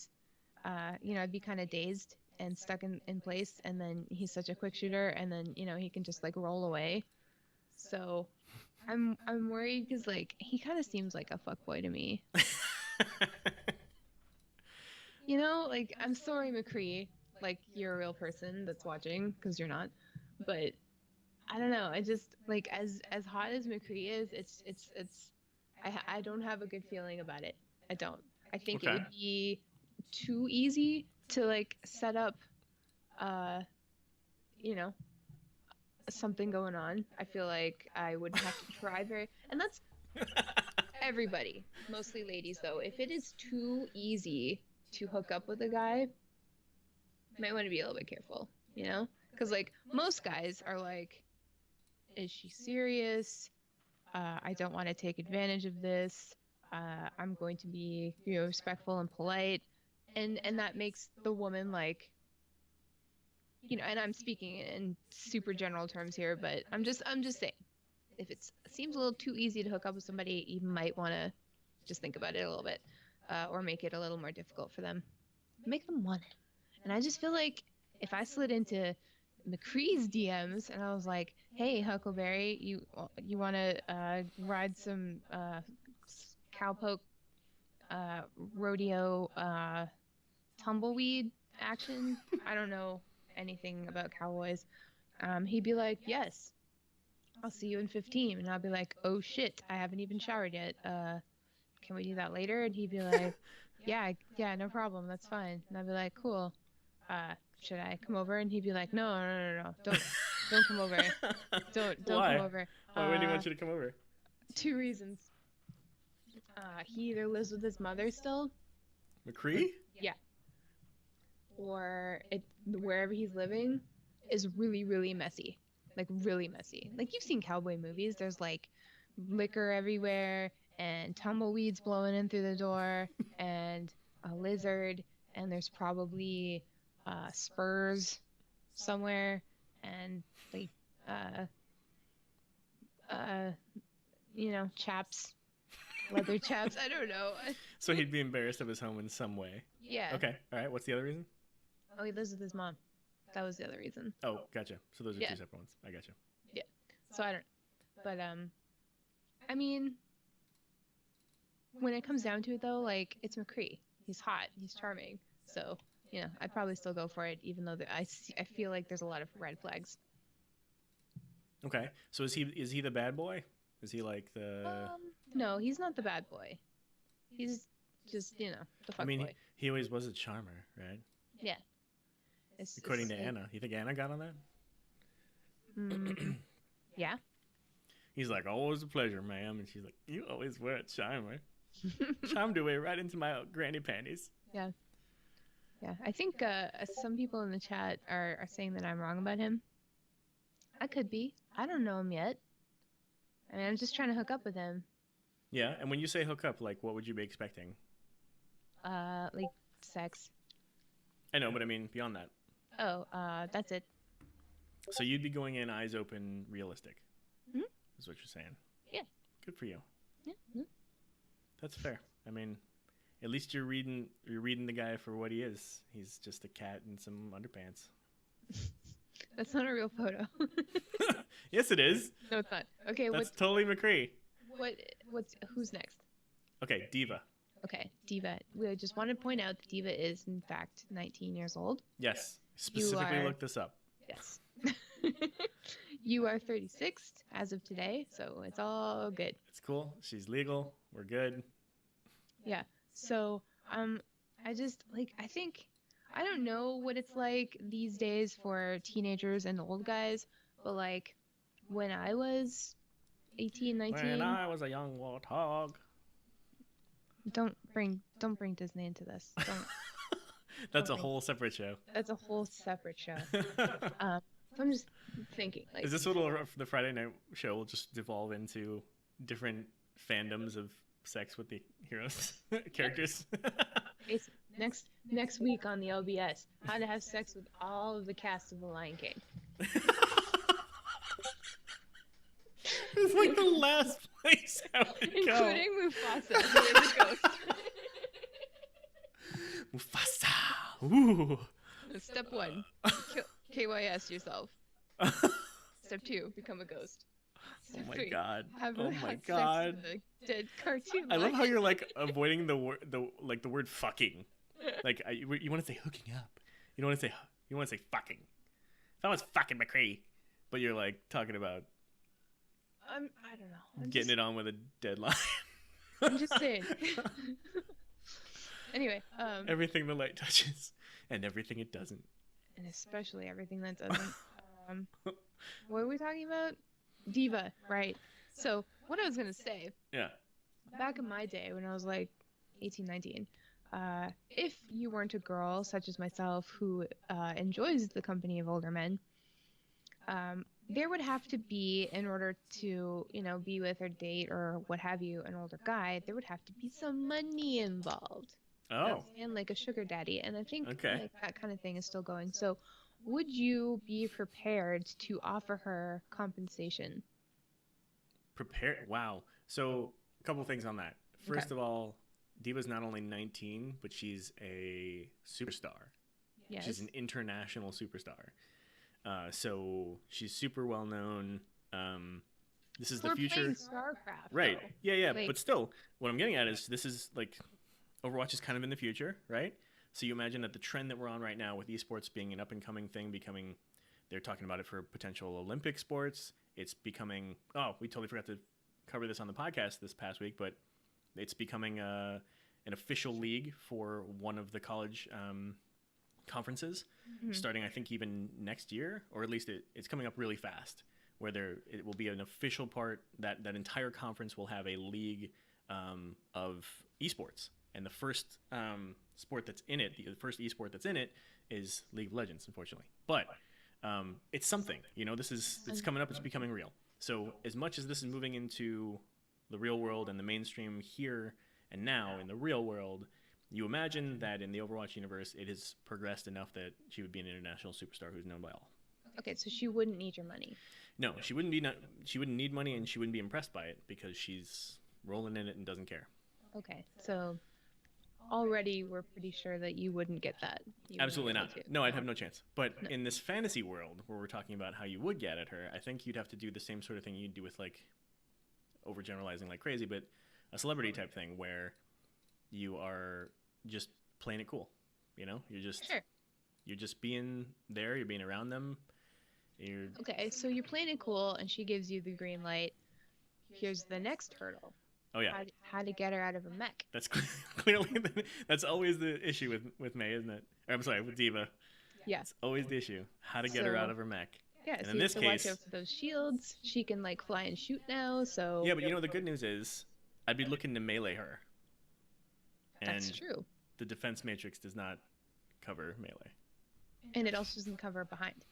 you know, I'd be kind of dazed and stuck in place. And then he's such a quick shooter, and then you know he can just like roll away. So I'm worried because like he kind of seems like a fuckboy to me. You know, like I'm sorry, McCree, like you're a real person that's watching because you're not, but I don't know. I just like as hot as McCree is, I don't have a good feeling about it. I don't. I think it Okay. would be too easy to like set up, uh, you know, something going on. I feel like I would have to try very, and that's everybody, mostly ladies though. If it is too easy to hook up with a guy, might want to be a little bit careful, you know? Because like most guys are like, is she serious? I don't want to take advantage of this. I'm going to be, you know, respectful and polite, and that makes the woman like, you know. And I'm speaking in super general terms here, but I'm just saying, if it seems a little too easy to hook up with somebody, you might want to just think about it a little bit, or make it a little more difficult for them. Make them want it. And I just feel like if I slid into McCree's DMs and I was like, "Hey, Huckleberry, you want to ride some cowpoke rodeo tumbleweed action?" I don't know anything about cowboys. He'd be like, "Yes, I'll see you in 15." And I'll be like, "Oh shit, I haven't even showered yet. Can we do that later?" And he'd be like, "Yeah, no problem. That's fine." And I'd be like, "Cool. Should I come over?" And he'd be like, "No. Don't come over. Don't Why? come over." Why would he want you to come over? 2 reasons. He either lives with his mother still, McCree? yeah, or wherever he's living is really, really messy. Like really messy. Like you've seen cowboy movies. There's like liquor everywhere and tumbleweeds blowing in through the door and a lizard, and there's probably spurs somewhere, and like you know, chaps, leather chaps. I don't know. So he'd be embarrassed of his home in some way. Yeah. Okay. All right. What's the other reason? Oh, he lives with his mom. That was the other reason. Oh, gotcha. So those are Yeah. two separate ones. I gotcha. So I don't. But I mean, when it comes down to it though, like it's McCree. He's hot. He's charming. So you know, I'd probably still go for it, even though I feel like there's a lot of red flags. Okay. So is he the bad boy? Is he like the? No, he's not the bad boy. He's just, you know, the fuck I mean, boy. he always was a charmer, right? Yeah. According to like, Anna. You think Anna got on that? Yeah. He's like, always a pleasure, ma'am. And she's like, you always were a charmer. Charmed away right into my granny panties. Yeah. I think some people in the chat are saying that I'm wrong about him. I could be. I don't know him yet. I mean, I'm just trying to hook up with him. Yeah, and when you say hook up, like, what would you be expecting? Like sex. I know, but I mean, beyond that. Oh, that's it. So you'd be going in eyes open, realistic. Mhm. Is what you're saying. Yeah. Good for you. Yeah. Mhm. That's fair. I mean, at least you're reading the guy for what he is. He's just a cat in some underpants. That's not a real photo. Yes, it is. No, it's not. Okay, That's totally McCree. who's next? Okay, Diva. Okay, Diva. We just want to point out that Diva is in fact 19 years old. Yes. Specifically looked this up. Yes. You are 36 as of today, so it's all good. It's cool. She's legal. We're good. Yeah. So, I just like I think I don't know what it's like these days for teenagers and old guys, but like when I was 18, 19, When I was a young warthog. don't bring Disney into this. Don't. That's a Okay. whole separate show. That's a whole separate show. So I'm just thinking, like, Is this what the Friday night show will just devolve into different fandoms of sex with the heroes characters? it's next week on the LBS, how to have sex with all of the cast of The Lion King. It's like the last place I would go. Including Mufasa, who is a ghost. Mufasa. Ooh. Step 1, KYS yourself. Step 2, become a ghost. Oh Step my 3, god. have Oh have my sex god. with a dead cartoon. I love how lion. you're like avoiding the word fucking. Like you want to say hooking up. You don't want to say fucking. If I was fucking McCree, but you're like talking about I don't know. getting it on with a dead lion. I'm just saying. Anyway, Everything the light touches and everything it doesn't. and especially everything that doesn't. What are we talking about? Diva, right? So what I was gonna say, Yeah. back in my day when I was like 18, 19, if you weren't a girl such as myself who enjoys the company of older men, there would have to be, in order to, be with or date or what have you, an older guy, there would have to be some money involved. Oh. And like a sugar daddy. And I think Okay. like that kind of thing is still going. So would you be prepared to offer her compensation? Prepare. Wow. So a couple things on that. First of all, Diva's not only 19, but she's a superstar. Yes. She's an international superstar. So she's super well known. This is the We're future. playing StarCraft. Right. though. Yeah. Like- But still, what I'm getting at is this is like Overwatch is kind of in the future, right? So you imagine that the trend that we're on right now with esports being an up and coming thing, they're talking about it for potential Olympic sports. It's becoming, we totally forgot to cover this on the podcast this past week, but it's becoming an official league for one of the college conferences, starting I think even next year, or at least it's coming up really fast, where it will be an official part that entire conference will have a league of esports. And the first sport that's in it, the first esport that's in it, is League of Legends, unfortunately. But it's something, it's coming up, it's becoming real. So as much as this is moving into the real world and the mainstream here and now in the real world, you imagine that in the Overwatch universe, it has progressed enough that she would be an international superstar who's known by all. Okay, so she wouldn't need your money. No, she wouldn't need money, and she wouldn't be impressed by it because she's rolling in it and doesn't care. Okay, so already we're pretty sure that you wouldn't get that. You Absolutely wouldn't not. be able to. No, I'd have no chance. But No. in this fantasy world where we're talking about how you would get at her, I think you'd have to do the same sort of thing you'd do with, like, overgeneralizing like crazy, but a celebrity type thing where you are just playing it cool. Sure. You're just being there, you're being around them. Okay, so you're playing it cool, and she gives you the green light. Here's the next hurdle. Oh yeah. How to get her out of a mech. That's clearly that's always the issue with May, isn't it? Or, I'm sorry, with Diva. Yeah. It's always the issue. How to get her So- out of her mech. Yeah, And so in you this have to watch case- out for those shields. She can like fly and shoot now, so Yeah, but the good news is I'd be looking to melee her. that's And true. the defense matrix does not cover melee. And it also doesn't cover behind.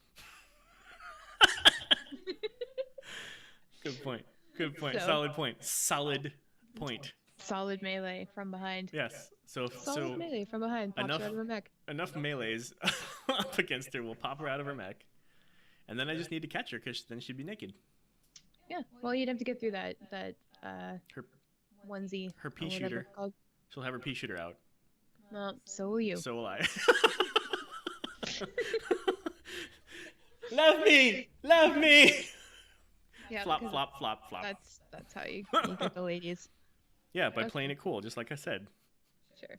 Good point. Good point. So- Solid point. Solid point. Solid melee from behind. Yes. So Solid melee from behind. Pops enough- her out of a mech. enough melees up against her will pop her out of her mech. And then I just need to catch her because then she'd be naked. Yeah. Well, you'd have to get through that Her onesie. her or pea whatever shooter. it's called. She'll have her pea shooter out. Well, so will you. So will I. Love me! Love me! Yeah. Flop, because flop, flop, flop. That's how you get the ladies. Yeah, by Okay. playing it cool, just like I said. Sure.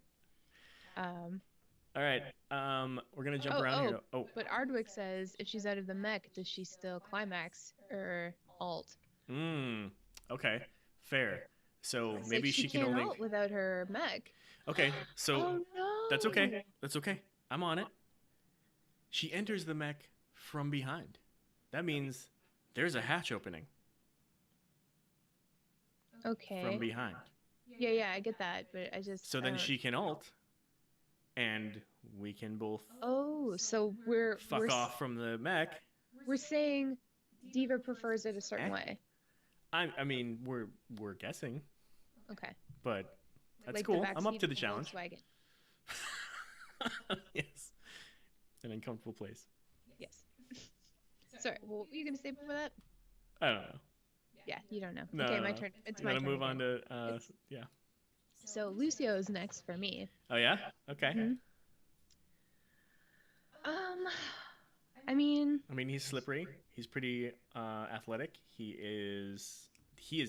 All right, we're gonna jump around here. Oh, But Ardwick says if she's out of the mech, does she still climax or alt? okay, fair. So It's maybe like she can can't only. alt without her mech. Okay, so Oh no. that's okay. That's okay. I'm on it. She enters the mech from behind. That means there's a hatch opening Okay. from behind. Yeah, I get that, but I just. So I then don't- she can ult, and we can both Oh, so we're fuck off from the mech. We're saying Diva prefers it a certain Eh? way. I mean, we're guessing, Okay. but that's Like cool. the I'm up backseat to the of a challenge. Volkswagen. Yes. An uncomfortable place. Yes. Sorry. Well, what were you gonna say before that? I don't know. Yeah, you don't know. No, Okay, no, my no. turn. It's You my want turn. to move on again. to It's- yeah. So Lucio's next for me. Oh yeah. Okay. Mhm. I mean, He's slippery. He's pretty athletic. He is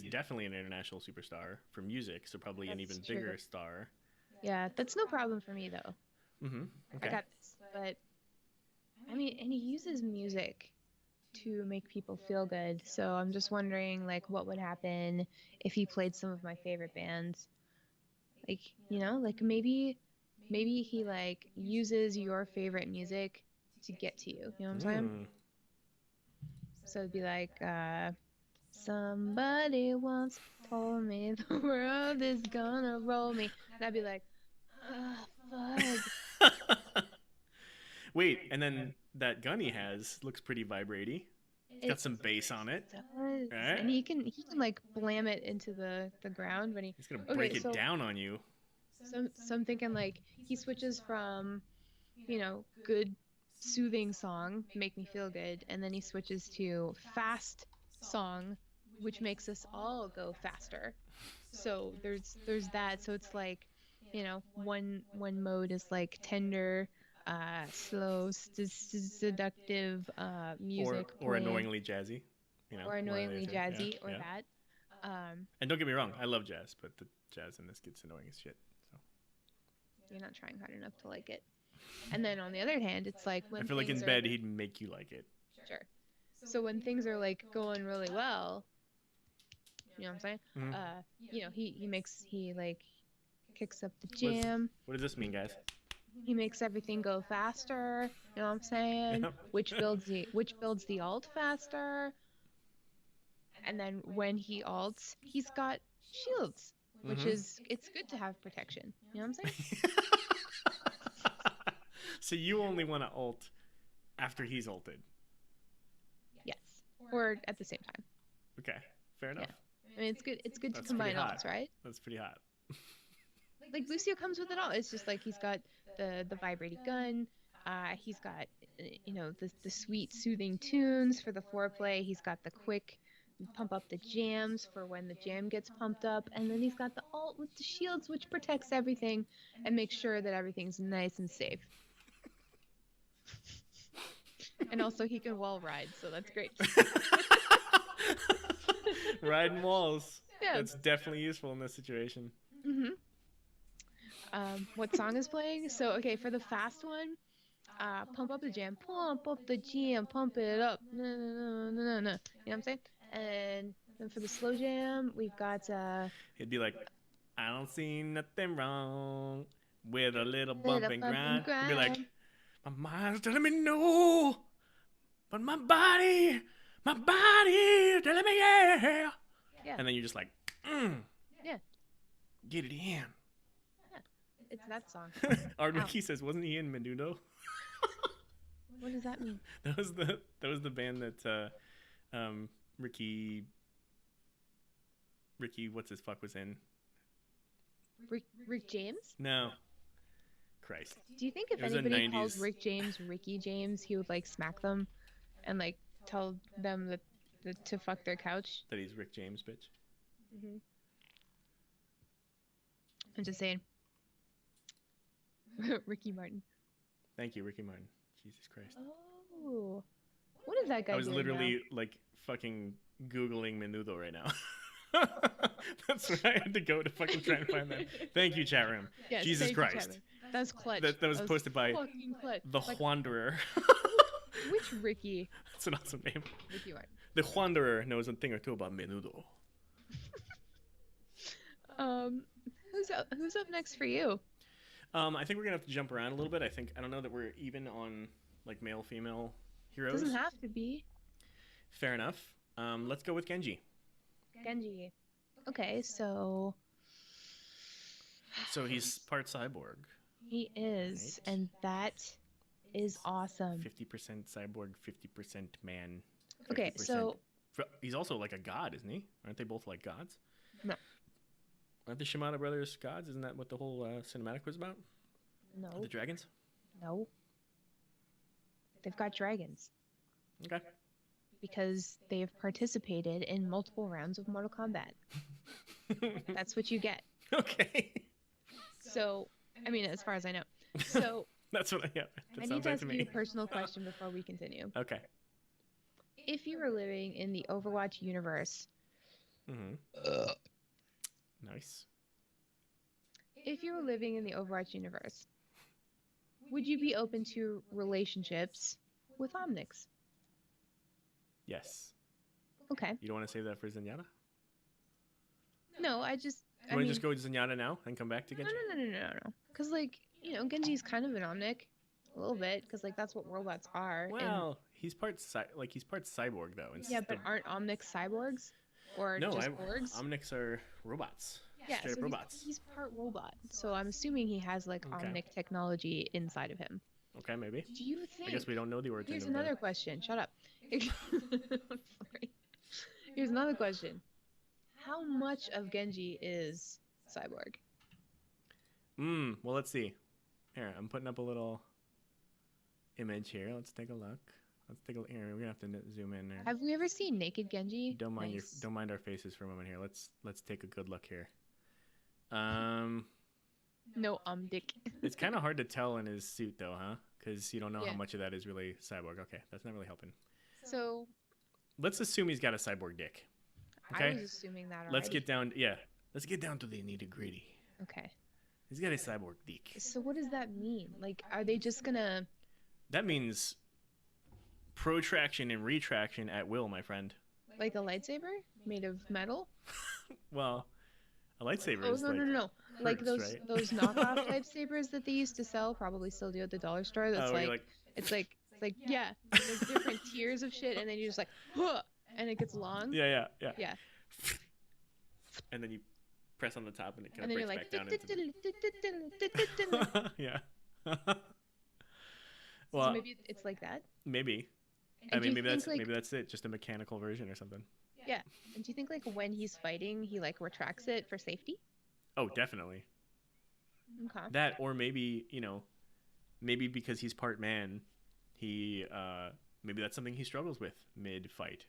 definitely an international superstar for music, so probably an That's even true. bigger star. yeah, that's no problem for me though. Mm-hmm. Okay. I got this. But I mean, and he uses music to make people feel good. So I'm just wondering, like, what would happen if he played some of my favorite bands? Like, like maybe he like uses your favorite music to get to you. You know what I'm saying? Mm. So it'd be like, somebody once told me the world is gonna roll me. And I'd be like, fuck. Wait, and then that gun he has looks pretty vibraty. It's got some bass on it. does. Right? And he can like blam it into the ground when he. He's gonna Okay, break it so- down on you. So I'm thinking like he switches from, good soothing song, make me feel good, and then he switches to fast song, which makes us all go faster. So there's that. So it's like, one mode is like tender, slow, seductive music, Or playing, annoyingly jazzy. or one of the annoyingly two. jazzy, Yeah, or yeah. that. And don't get me wrong, I love jazz, but the jazz in this gets annoying as shit. You're not trying hard enough to like it. And then on the other hand, it's like when I feel like in things are- bed he'd make you like it. Sure. So when things are like going really well, you know what I'm saying? Mhm. He like kicks up the jam. What does this mean, guys? He makes everything go faster. You know what I'm saying? Yep. Which builds the alt faster. And then when he alts, he's got shields, which Mhm. is it's good to have protection. You know what I'm saying? So you only want to ult after he's ulted. Yes. Or at the same time. Okay, fair enough. I mean, it's good. It's good to That's combine pretty hot. alts, right? That's pretty hot. Like Lucio comes with it all. It's just like he's got the vibrating gun. He's got the sweet soothing tunes for the foreplay. He's got the quick pump up the jams for when the jam gets pumped up, and then he's got the alt with the shields, which protects everything and makes sure that everything's nice and safe. And also he can wall ride, so that's great. Riding walls. Yeah. That's definitely useful in this situation. Mm-hmm. What song is playing? So, okay, for the fast one, pump up the jam, pump up the jam, pump it up. No, no, no, no, no, no. You know what I'm saying? And then for the slow jam, we've got He'd be like, I don't see nothing wrong with a little bump and grind. He'd be like, my mind's telling me no, but my body is telling me yeah. Yeah. And then you're just like, Yeah. Get it in. It's that song. Art Mickey says, wasn't he in Menudo? What does that mean? That was the band that Ricky what's his fuck was in. Rick James? No. Christ. Do you think if It was a anybody calls 90s. Rick James Ricky James, he would like smack them and like tell them that to fuck their couch? That he's Rick James, bitch. Mm-hmm. I'm just saying. Ricky Martin. Thank you, Ricky Martin. Jesus Christ. Oh. What is that guy I was doing literally like fucking Googling Menudo right now. That's where I had to go to fucking try and find that. Thank you, chat room. now? Yes, Jesus thank you, Christ. Chapman. That was clutch. That was posted by fucking clutch. The Like, Wanderer. which Ricky? That's an awesome name. Ricky Martin. The Wanderer knows a thing or two about Menudo. Who's up next for you? I think we're gonna have to jump around a little bit. I don't know that we're even on like male female heroes. Doesn't have to be. Fair enough. Let's go with Genji. Genji. Okay, so So he's part cyborg. he is, Right. and that is awesome. 50% cyborg, 50% man. 50%. Okay, so He's also like a god, isn't he? Aren't they both like gods? No. Aren't the Shimada brothers gods? Isn't that what the whole cinematic was about? no, The dragons? no. They've got dragons Okay. because they've participated in multiple rounds of Mortal Kombat. That's what you get. Okay. So, I mean, as far as I know. So, That's what I yeah. That I need sounds to right ask to you a me. personal question before we continue. Okay. If you were living in the Overwatch universe, Mm-hmm. Nice. if you were living in the Overwatch universe, would you be open to relationships with Omnics? Yes. Okay. You don't want to save that for Zenyatta? No, I You want mean, to just go with Zenyatta now and come back to no, Genji? no. Because, like, you know, Genji's kind of an Omnic. A little bit, because, like, that's what robots are. Well, he's part he's part cyborg though. And, yeah, but aren't Omnics cyborgs? Or no, just orgs? Omnics are robots. Yeah, Straight so up robots. he's part robot. So I'm assuming he has, like, Okay. Omnic technology inside of him. Okay, maybe. Do you think... I guess we don't know the origin. Here's of another question. Shut up. Sorry. Here's another question. How much of Genji is cyborg? Well, let's see. Here, I'm putting up a little image here. Let's take a look. Here, we're gonna have to zoom in there. Have we ever seen naked Genji? Don't mind Nice. don't mind our faces for a moment here. Let's take a good look here. No, dick. It's kind of hard to tell in his suit though, huh? Because you don't know Yeah. how much of that is really cyborg. Okay, that's not really helping. So Let's assume he's got a cyborg dick. I Okay. was assuming that already. Let's get down to the nitty gritty. Okay. He's got a cyborg dick. So what does that mean? Like, are they just gonna... That means protraction and retraction at will, my friend. Like a lightsaber made of metal? Well, a lightsaber Oh, is no. Like hurts, those right? those knockoff lightsabers that they used to sell, probably still do at the dollar store. That's you're like, it's like yeah, like different tiers of shit, and then you just like, huh, and it gets long. yeah. Yeah. And then you press on the top and it And kind then of you're breaks like, back down into yeah. so Well, maybe it's like that. maybe. And I do mean, you maybe think, like, maybe that's it, just a mechanical version or something. Yeah. And do you think, like, when he's fighting, he like retracts it for safety? Oh, definitely. Okay. That, or maybe, maybe because he's part man, he maybe that's something he struggles with mid fight.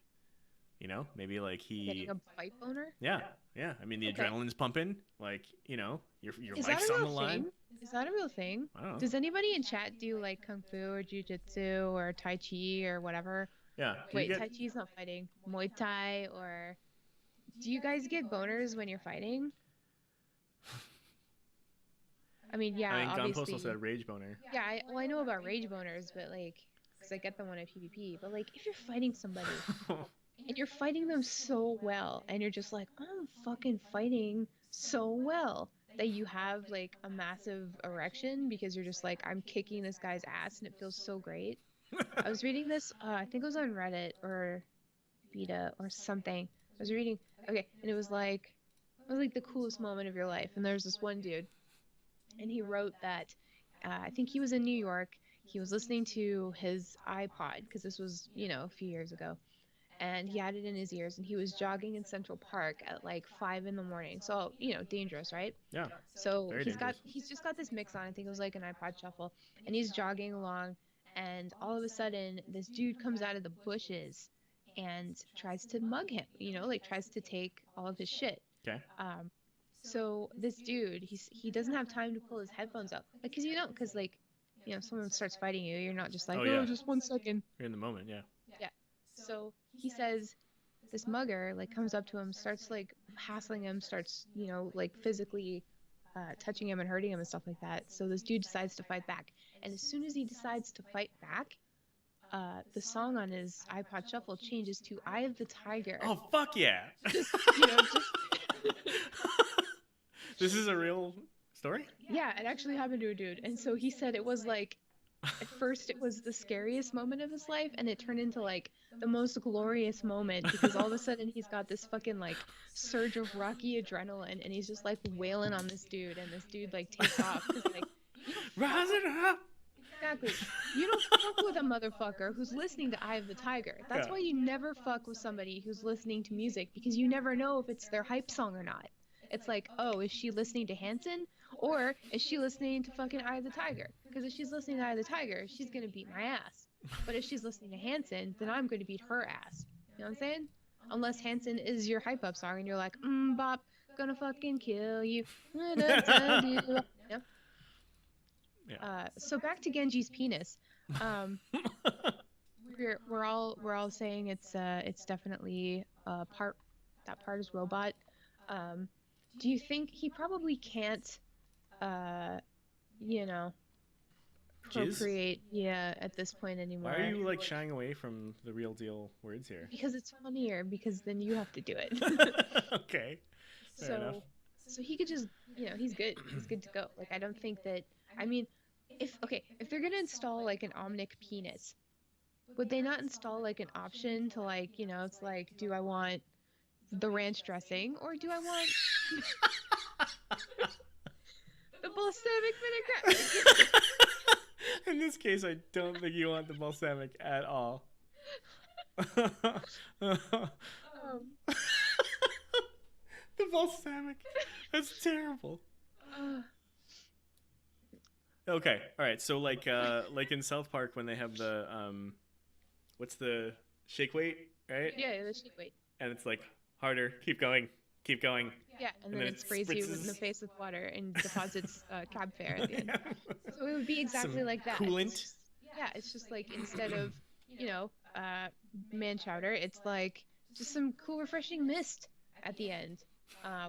Maybe like he Getting a fight boner? yeah. I mean, the Okay. adrenaline's pumping, like, your Is that life's a on the real line. thing? Is that a real thing? I don't know. Does anybody in chat do like kung fu or jujitsu or tai chi or whatever? Yeah. Do Wait, you tai chi is not fighting. Muay Thai or... Do you guys get boners when you're fighting? I mean, yeah, I mean, Gun obviously. Postal said rage boner. Yeah, I know about rage boners, but like, because I get them when I PvP. But like, if you're fighting somebody and you're fighting them so well, and you're just like, I'm fucking fighting so well that you have like a massive erection because you're just like, I'm kicking this guy's ass and it feels so great. I was reading this, I think it was on Reddit or Beta or something. I was reading, okay, and it was like the coolest moment of your life. And there's this one dude, and he wrote that I think he was in New York. He was listening to his iPod because this was, a few years ago, and he had it in his ears, and he was jogging in Central Park at like 5 in the morning. So, dangerous, right? Yeah. So Very he's just got this mix on. I think it was like an iPod shuffle, and he's jogging along, and all of a sudden this dude comes out of the bushes and tries to mug him, like tries to take all of his shit. Okay. So this dude, he doesn't have time to pull his headphones up, like, because like, if someone starts fighting you, you're not just like, Oh, yeah. just 1 second. You're in the moment, yeah. So he says this mugger like comes up to him, starts like hassling him, starts like physically touching him and hurting him and stuff like that. So this dude decides to fight back, and as soon as he decides to fight back, the song on his iPod shuffle changes to "Eye of the Tiger." Oh, fuck yeah. Just This is a real story? Yeah, it actually happened to a dude. And so he said it was like, at first it was the scariest moment of his life, and it turned into like the most glorious moment because all of a sudden he's got this fucking like surge of rocky adrenaline, and he's just like wailing on this dude, and this dude like takes off because like you don't Rise it up. exactly you don't fuck with a motherfucker who's listening to Eye of the Tiger. That's Yeah. why you never fuck with somebody who's listening to music, because you never know if it's their hype song or not. It's like, oh, is she listening to Hanson? Or is she listening to fucking Eye of the Tiger? Because if she's listening to Eye of the Tiger, she's going to beat my ass. But if she's listening to Hanson, then I'm going to beat her ass. You know what I'm saying? Unless Hanson is your hype up song and you're like, bop, gonna fucking kill you. Yeah. Yeah. So back to Genji's penis. We're all saying it's definitely part, that part is robot. Do you think he probably can't, you know, Jizz? procreate? Yeah, at this point anymore. Why are you like shying away from the real deal words here? Because it's funnier. Because then you have to do it. Okay. Fair enough. So he could just, he's good. He's good to go. Like, I don't think that. I mean, if they're gonna install like an Omnic penis, would they not install like an option to like, it's like, do I want the ranch dressing or do I want the balsamic vinaigrette? In this case, I don't think you want the balsamic at all. The balsamic. That's terrible. Okay, all right. So like in South Park when they have the what's the shake weight, right? Yeah, the shake weight. And it's like harder, keep going, keep going. Yeah, and then it sprays you in the face with water and deposits cab fare at the end. So it would be exactly Some like that. coolant. It's just like instead of, man chowder, it's like just some cool refreshing mist at the end,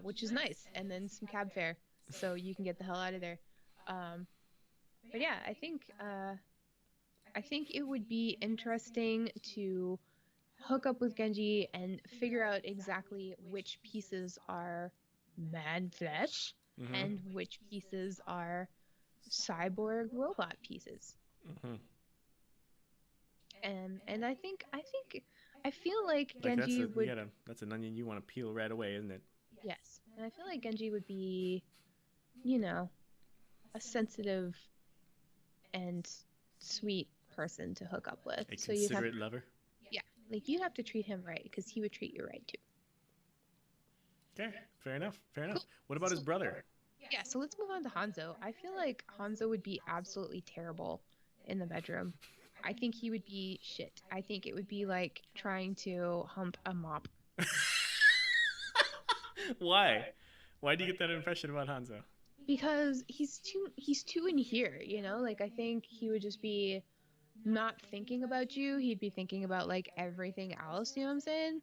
which is nice, and then some cab fare so you can get the hell out of there. But yeah, I think it would be interesting to hook up with Genji and figure out exactly which pieces are mad flesh and which pieces are cyborg robot pieces. And I feel like Genji would. That's an onion you want to peel right away, isn't it? Yes, and I feel like Genji would be, a sensitive and sweet person to hook up with. A So you'd have, considerate lover. yeah, like you'd have to treat him right because he would treat you right too. Okay, fair enough. Fair enough. Cool. What about his brother? Yeah, so let's move on to Hanzo. I feel like Hanzo would be absolutely terrible in the bedroom. I think he would be shit. I think it would be like trying to hump a mop. Why? Why do you get that impression about Hanzo? Because he's too in here, Like I think he would just be not thinking about you. He'd be thinking about like everything else, you know what I'm saying?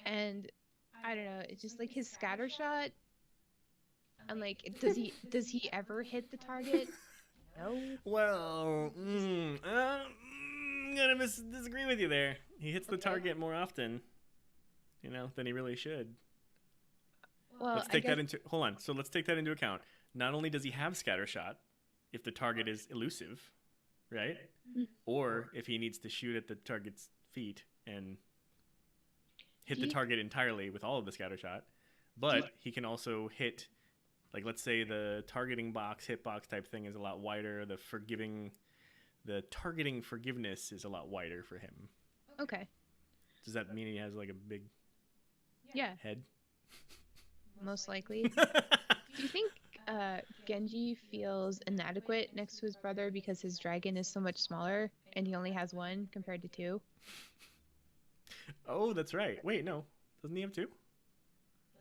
And I don't know, it's just like his scatter shot. And like, does he ever hit the target? No. Well, I'm gonna disagree with you there. He hits the target more often, than he really should. Well, let's take that into account. Not only does he have scatter shot, if the target is elusive, right? Or if he needs to shoot at the target's feet and hit the target entirely with all of the scatter shot, but he can also hit, like, let's say the targeting box, hitbox type thing is a lot wider. The targeting forgiveness is a lot wider for him. Okay. Does that mean he has like a big head? Most likely. Do you think Genji feels inadequate next to his brother because his dragon is so much smaller and he only has one compared to two? Oh, that's right. Wait, no. Doesn't he have two?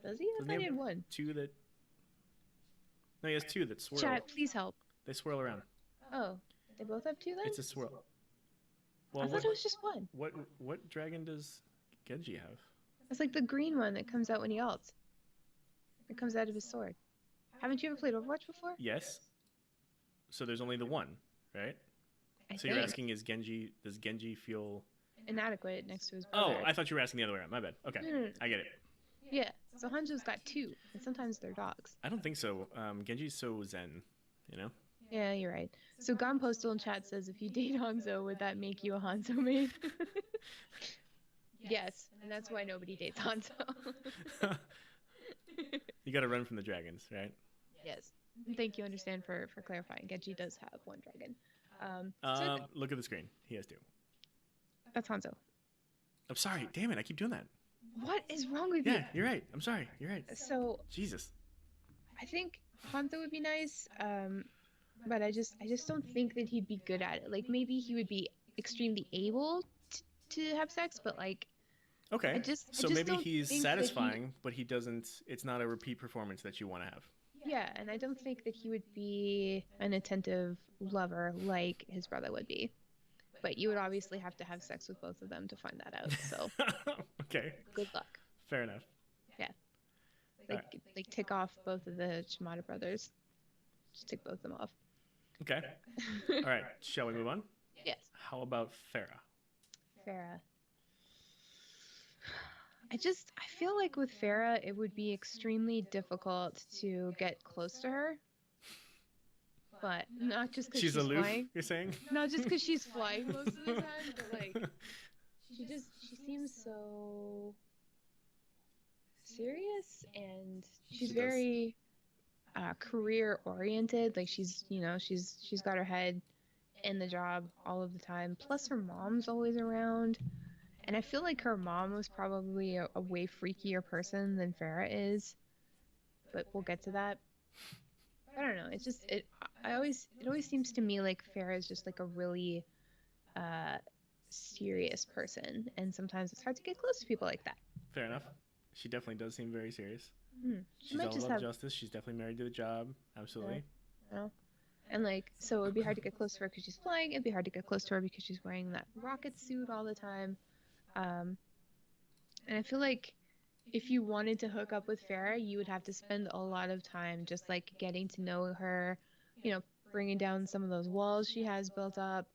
Does he? I thought he had one. Two that... No, he has two that swirl. Chat, please help. They swirl around. Oh, they both have two then? It's a swirl. Well, I thought it was just one. What dragon does Genji have? It's like the green one that comes out when he ults. It comes out of his sword. Haven't you ever played Overwatch before? Yes. So there's only the one, right? So you're asking, does Genji feel inadequate next to his brother? Oh, I thought you were asking the other way around. My bad. Okay. No. I get it. Yeah. So Hanzo's got two, and sometimes they're dogs. I don't think so. Genji's so zen, you know? Yeah, you're right. So Gone Postal in chat says, if you date Hanzo, would that make you a Hanzo main? Yes, and that's why nobody dates Hanzo. You gotta run from the dragons, right? Yes. Thank you, understand for clarifying. Genji does have one dragon. So Look at the screen. He has two. that's Hanzo. I'm sorry. Damn it. I keep doing that. What is wrong with you? Yeah, you're right. I'm sorry. You're right. So Jesus. I think Hanzo would be nice, but I just don't think that he'd be good at it. Like maybe he would be extremely able to have sex, but like Okay. I just maybe don't he's think that satisfying, but he doesn't. It's not a repeat performance that you want to have. Yeah, and I don't think that he would be an attentive lover like his brother would be. But you would obviously have to have sex with both of them to find that out. So Okay. good luck. Fair enough. Like tick off both of the Shimada brothers. Just tick both of them off. Okay. All right. Shall we move on? Yes. How about Farah? Farah. I feel like with Farah it would be extremely difficult to get close to her. But not just because She's aloof, flying. you're saying? Not just because she's flying most of the time, but like she seems so serious, and she's very career oriented. Like she's got her head in the job all of the time. Plus her mom's always around, and I feel like her mom was probably a way freakier person than Farah is. But we'll get to that. I don't know. It always seems to me like Farah is just like a really serious person, and sometimes it's hard to get close to people like that. Fair enough. She definitely does seem very serious. She She's might all just about have justice. She's definitely married to the job. Absolutely. and like so it'd be hard to get close to her because she's flying. It'd be hard to get close to her because she's wearing that rocket suit all the time. And I feel like if you wanted to hook up with Farah, you would have to spend a lot of time just like getting to know her, bringing down some of those walls she has built up,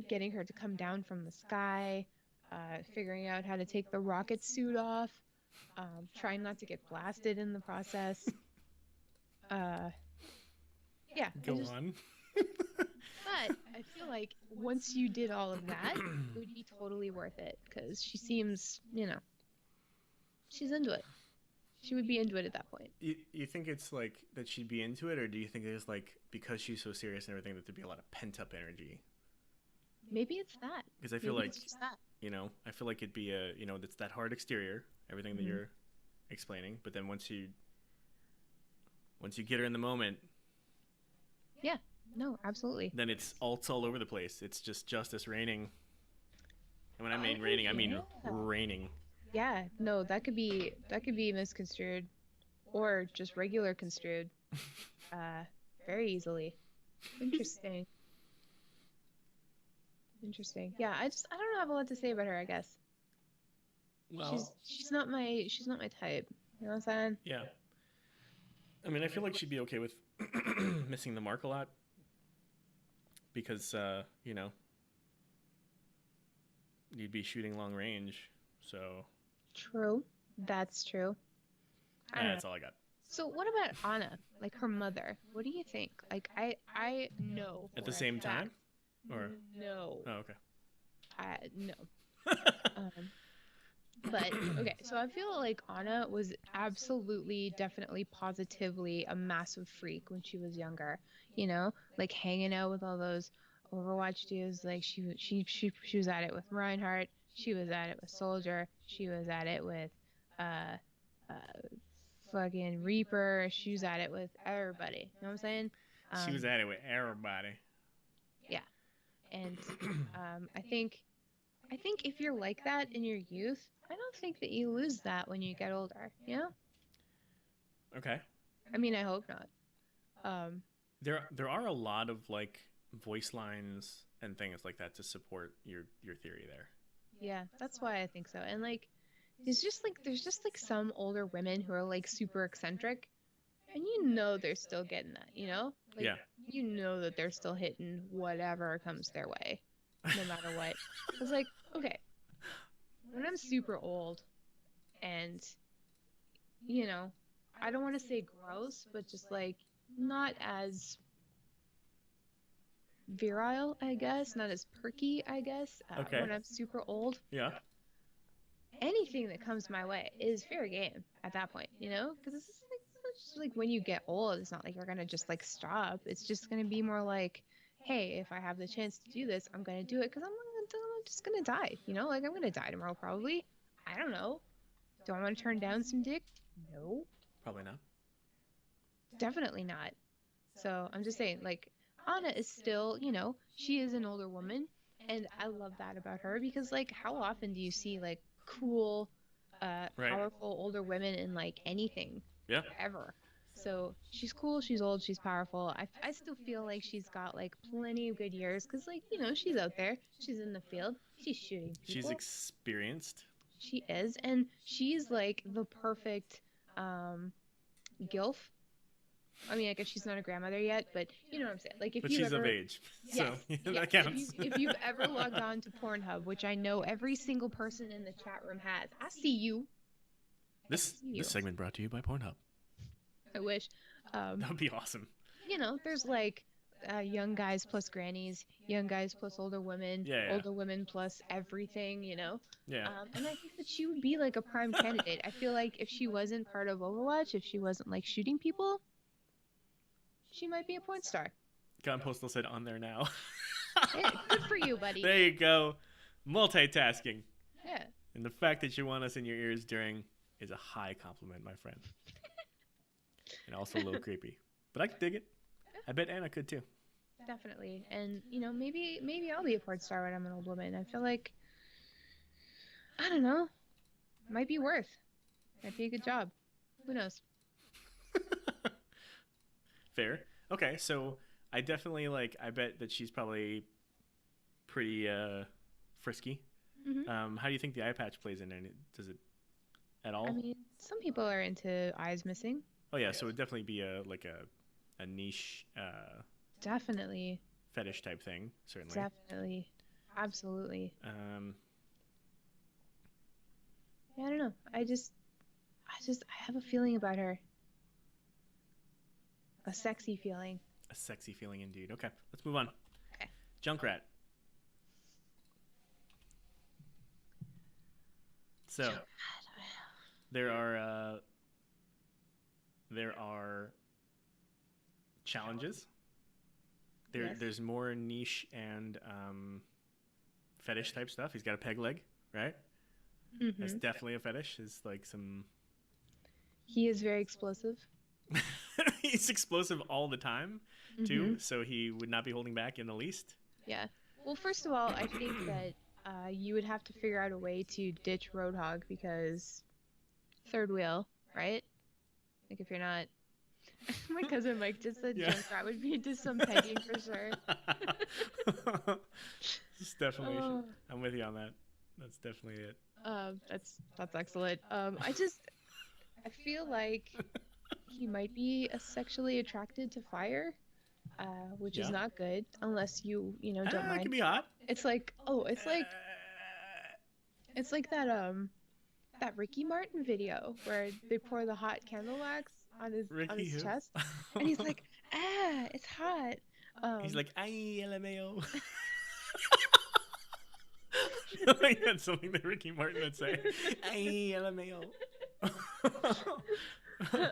getting her to come down from the sky, figuring out how to take the rocket suit off, trying not to get blasted in the process. Yeah. Go on. But I feel like once you did all of that, it would be totally worth it because she seems, she's into it. She would be into it at that point. You think it's like that she'd be into it, or do you think it's like because she's so serious and everything that there'd be a lot of pent up energy? Maybe it's that. Because I feel like, it's just that. I feel like it'd be it's that hard exterior, everything that you're explaining, but then once you get her in the moment, yeah, no, absolutely. then it's all over the place. It's just justice reigning. And when I mean raining, I mean raining. Yeah, no, that could be misconstrued, or just regular construed, very easily. Interesting. Yeah, I don't have a lot to say about her, I guess. Well, she's not my type. You know what I'm saying? Yeah. I mean, I feel like she'd be okay with missing the mark a lot because you'd be shooting long range, so. True, that's true. That's all I got. So what about Anna, like her mother? What do you think? Like I know. At the same time, or no? Oh, okay. No. But okay, so I feel like Anna was absolutely, definitely, positively a massive freak when she was younger. Like hanging out with all those Overwatch dudes. Like she was at it with Reinhardt. She was at it with Soldier. She was at it with fucking Reaper. She was at it with everybody. You know what I'm saying? She was at it with everybody. Yeah, and I think if you're like that in your youth, I don't think that you lose that when you get older. Okay. I mean, I hope not. There are a lot of like voice lines and things like that to support your theory there. Yeah, that's why I think so. And like, there's just like some older women who are like super eccentric, and they're still getting that. Like, yeah. That they're still hitting whatever comes their way, no matter what. It's like, okay, when I'm super old and you know, I don't want to say gross, but just like not as virile, I guess, not as perky, I guess, Okay. when I'm super old. Yeah. Anything that comes my way is fair game at that point, you know? Because it's not just like when you get old, it's not like you're gonna just like stop. It's just gonna be more like, hey, if I have the chance to do this, I'm gonna do it because I'm just gonna die, you know? Like I'm gonna die tomorrow probably. I don't know. Do I want to turn down some dick? No, Probably not. definitely not. So I'm just saying, like, Anna is still, you know, she is an older woman, and I love that about her because, like, how often do you see like cool, Right. powerful older women in like anything Yeah. ever? So she's cool, she's old, she's powerful. I still feel like she's got like plenty of good years because, like, you know, she's out there, she's in the field, she's shooting people. She's experienced. She is, and she's like the perfect gilf. I mean, I guess she's not a grandmother yet, but you know what I'm saying. Like, if But you she's ever, of age, so yes, that yes. counts. If you've ever logged on to Pornhub, which I know every single person in the chat room has, I see you. This segment brought to you by Pornhub. I wish. That would be awesome. You know, there's like young guys plus grannies, young guys plus older women, Yeah. older women plus everything. You know. Yeah. And I think that she would be like a prime candidate. I feel like if she wasn't part of Overwatch, if she wasn't like shooting people, she might be a porn star. Gun Postal said on there now. Hey, good for you, buddy. There you go. Multitasking. Yeah. And the fact that you want us in your ears during is a high compliment, my friend. And also a little creepy. But I could dig it. I bet Anna could too. Definitely. And, you know, maybe I'll be a porn star when I'm an old woman. I feel like, I don't know, might be a good job. Who knows? Fair. Okay, so I definitely I bet that she's probably pretty frisky. Mm-hmm. How do you think the eye patch plays in there? Does it at all? I mean, some people are into eyes missing. Oh yeah, so it would definitely be a niche Definitely. fetish type thing, certainly. Definitely. Absolutely. Yeah, I don't know. I have a feeling about her. A sexy feeling. A sexy feeling indeed. Okay, let's move on. Okay. Junkrat. So there are challenges. Yes. There's more niche and fetish type stuff. He's got a peg leg, right? Mm-hmm. That's definitely a fetish. It's like some. He is very explosive. He's explosive all the time, too. Mm-hmm. So he would not be holding back in the least. Yeah. Well, first of all, I think that you would have to figure out a way to ditch Roadhog because third wheel, right? Like if you're not. My cousin Mike just said Junkrat would be into some pegging for sure. It's definitely. I'm with you on that. That's definitely it. That's excellent. I feel like he might be sexually attracted to fire, which is not good unless you don't mind. It can be hot. It's like it's like that Ricky Martin video where they pour the hot candle wax on his chest, and he's like, it's hot. He's like, ay, LMAO. I think that's something that Ricky Martin would say. Ay, LMAO. I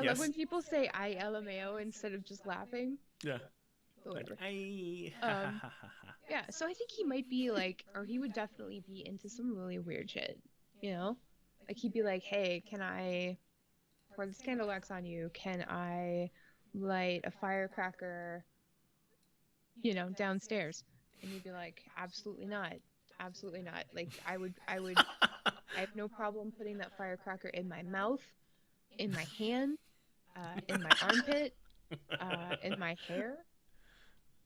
love when people say I LMAO instead of just laughing. Yeah. Like, ay. Yeah, so I think he might be like, or he would definitely be into some really weird shit, you know? Like he'd be like, hey, can I pour this candle wax on you? Can I light a firecracker, downstairs? And you'd be like, absolutely not. Absolutely not. Like I have no problem putting that firecracker in my mouth, in my hand, in my armpit, in my hair,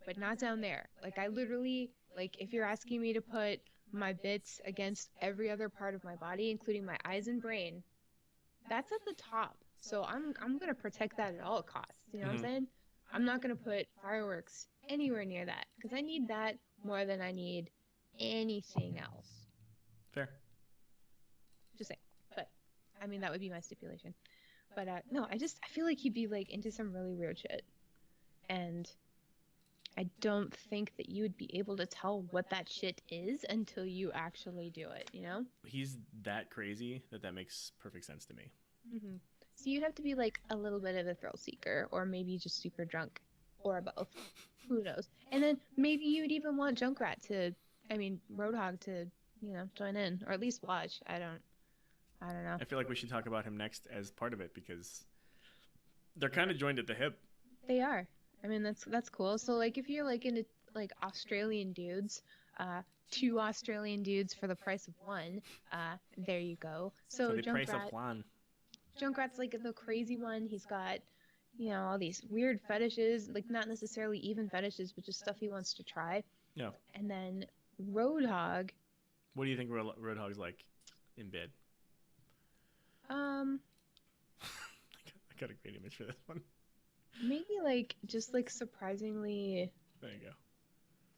but not down there. Like I literally, if you're asking me to put my bits against every other part of my body, including my eyes and brain, that's at the top. So I'm gonna protect that at all costs. You know what I'm saying? I'm not gonna put fireworks anywhere near that because I need that more than I need anything else. Fair. Just saying. But I mean, that would be my stipulation. But no, I feel like he'd be like into some really weird shit, and I don't think that you would be able to tell what that shit is until you actually do it. You know? He's that crazy that makes perfect sense to me. Mm-hmm. So you'd have to be like a little bit of a thrill seeker, or maybe just super drunk, or both. Who knows? And then maybe you'd even want Roadhog to, join in, or at least watch. I don't know. I feel like we should talk about him next as part of it because they're kind of joined at the hip. They are. I mean, that's cool. So like, if you're like into like Australian dudes, 2 Australian dudes for the price of 1, there you go. So For the price of Junkrat. one. Junkrat's like the crazy one. He's got, all these weird fetishes, like not necessarily even fetishes, but just stuff he wants to try. Yeah. And then Roadhog. What do you think Roadhog's like in bed? Um, I got a great image for this one. maybe like just like surprisingly There you go.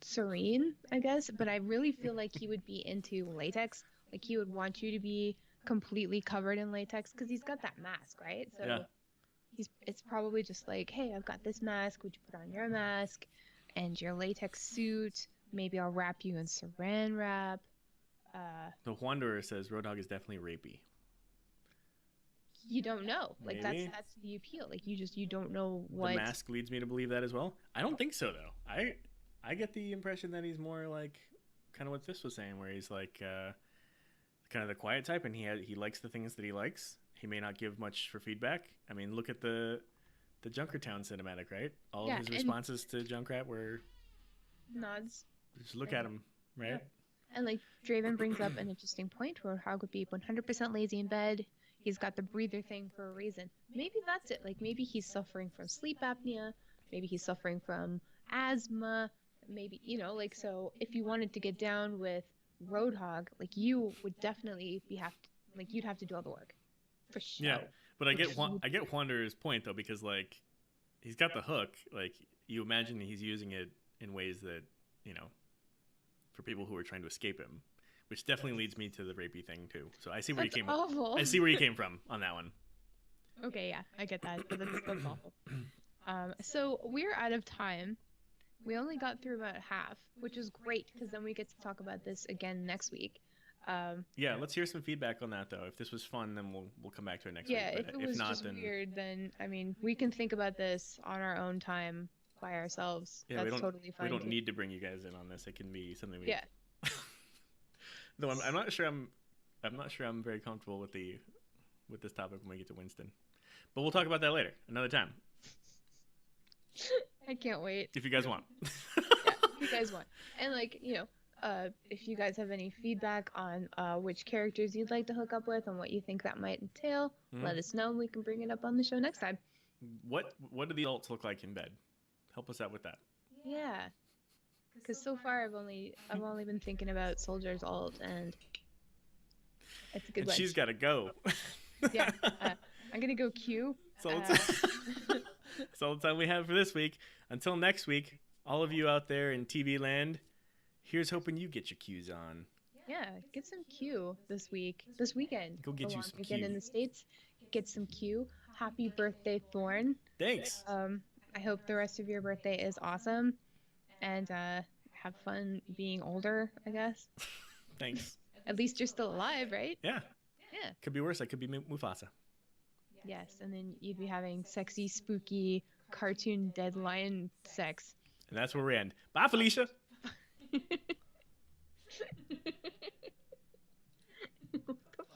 serene, I guess. But I really feel like he would be into latex. Like he would want you to be completely covered in latex because he's got that mask, right? So Yeah. it's probably just like, hey, I've got this mask. Would you put on your mask and your latex suit? Maybe I'll wrap you in saran wrap. The Wanderer says Roadhog is definitely rapey. You don't know. Like Maybe. that's the appeal. Like you don't know what. The mask leads me to believe that as well. I don't think so though. I get the impression that he's more like kind of what this was saying, where he's like kind of the quiet type, and he likes the things that he likes. He may not give much for feedback. I mean, look at the Junkertown cinematic, right? All of his responses to Junkrat were nods. just look at him, right? Yeah. And like Draven brings up an interesting point where Hog would be 100% lazy in bed. He's got the breather thing for a reason. Maybe that's it. Like maybe he's suffering from sleep apnea. Maybe he's suffering from asthma. Maybe, so if you wanted to get down with Roadhog, like you would definitely you'd have to do all the work. For sure. Yeah, but I get Wanderer's point though, because like he's got the hook. Like you imagine he's using it in ways that for people who are trying to escape him, which definitely leads me to the rapey thing too. So I see where That's awful. I see where you came from on that one. Okay, yeah, I get that, but that's awful. So we're out of time. We only got through about half, which is great because then we get to talk about this again next week. Yeah, let's hear some feedback on that though. If this was fun, then we'll come back to it next week. Yeah, if it was not, just then weird, then I mean we can think about this on our own time by ourselves. yeah, That's totally fine. we don't too. need to bring you guys in on this. It can be something we. Yeah. Though I'm not sure I'm very comfortable with this topic when we get to Winston, but we'll talk about that later, another time. I can't wait. If you guys want. Yeah, if you guys want. And if you guys have any feedback on which characters you'd like to hook up with and what you think that might entail, let us know. We can bring it up on the show next time. What do the adults look like in bed? Help us out with that. Yeah. Because so far I've only been thinking about Soldier's ult, and it's a good one. She's got to go. Yeah. I'm gonna go Q. That's all the time we have for this week. Until next week, all of you out there in TV land, here's hoping you get your Qs on. Yeah, get some Q this weekend. Go get The you long some weekend Q. in the States. Get some Q. Happy birthday, Thorn. Thanks. I hope the rest of your birthday is awesome, and have fun being older, I guess. Thanks. At least you're still alive, right? Yeah. Yeah. Could be worse. I could be Mufasa. Yes, and then you'd be having sexy, spooky, cartoon dead lion sex. And that's where we end. Bye, Felicia.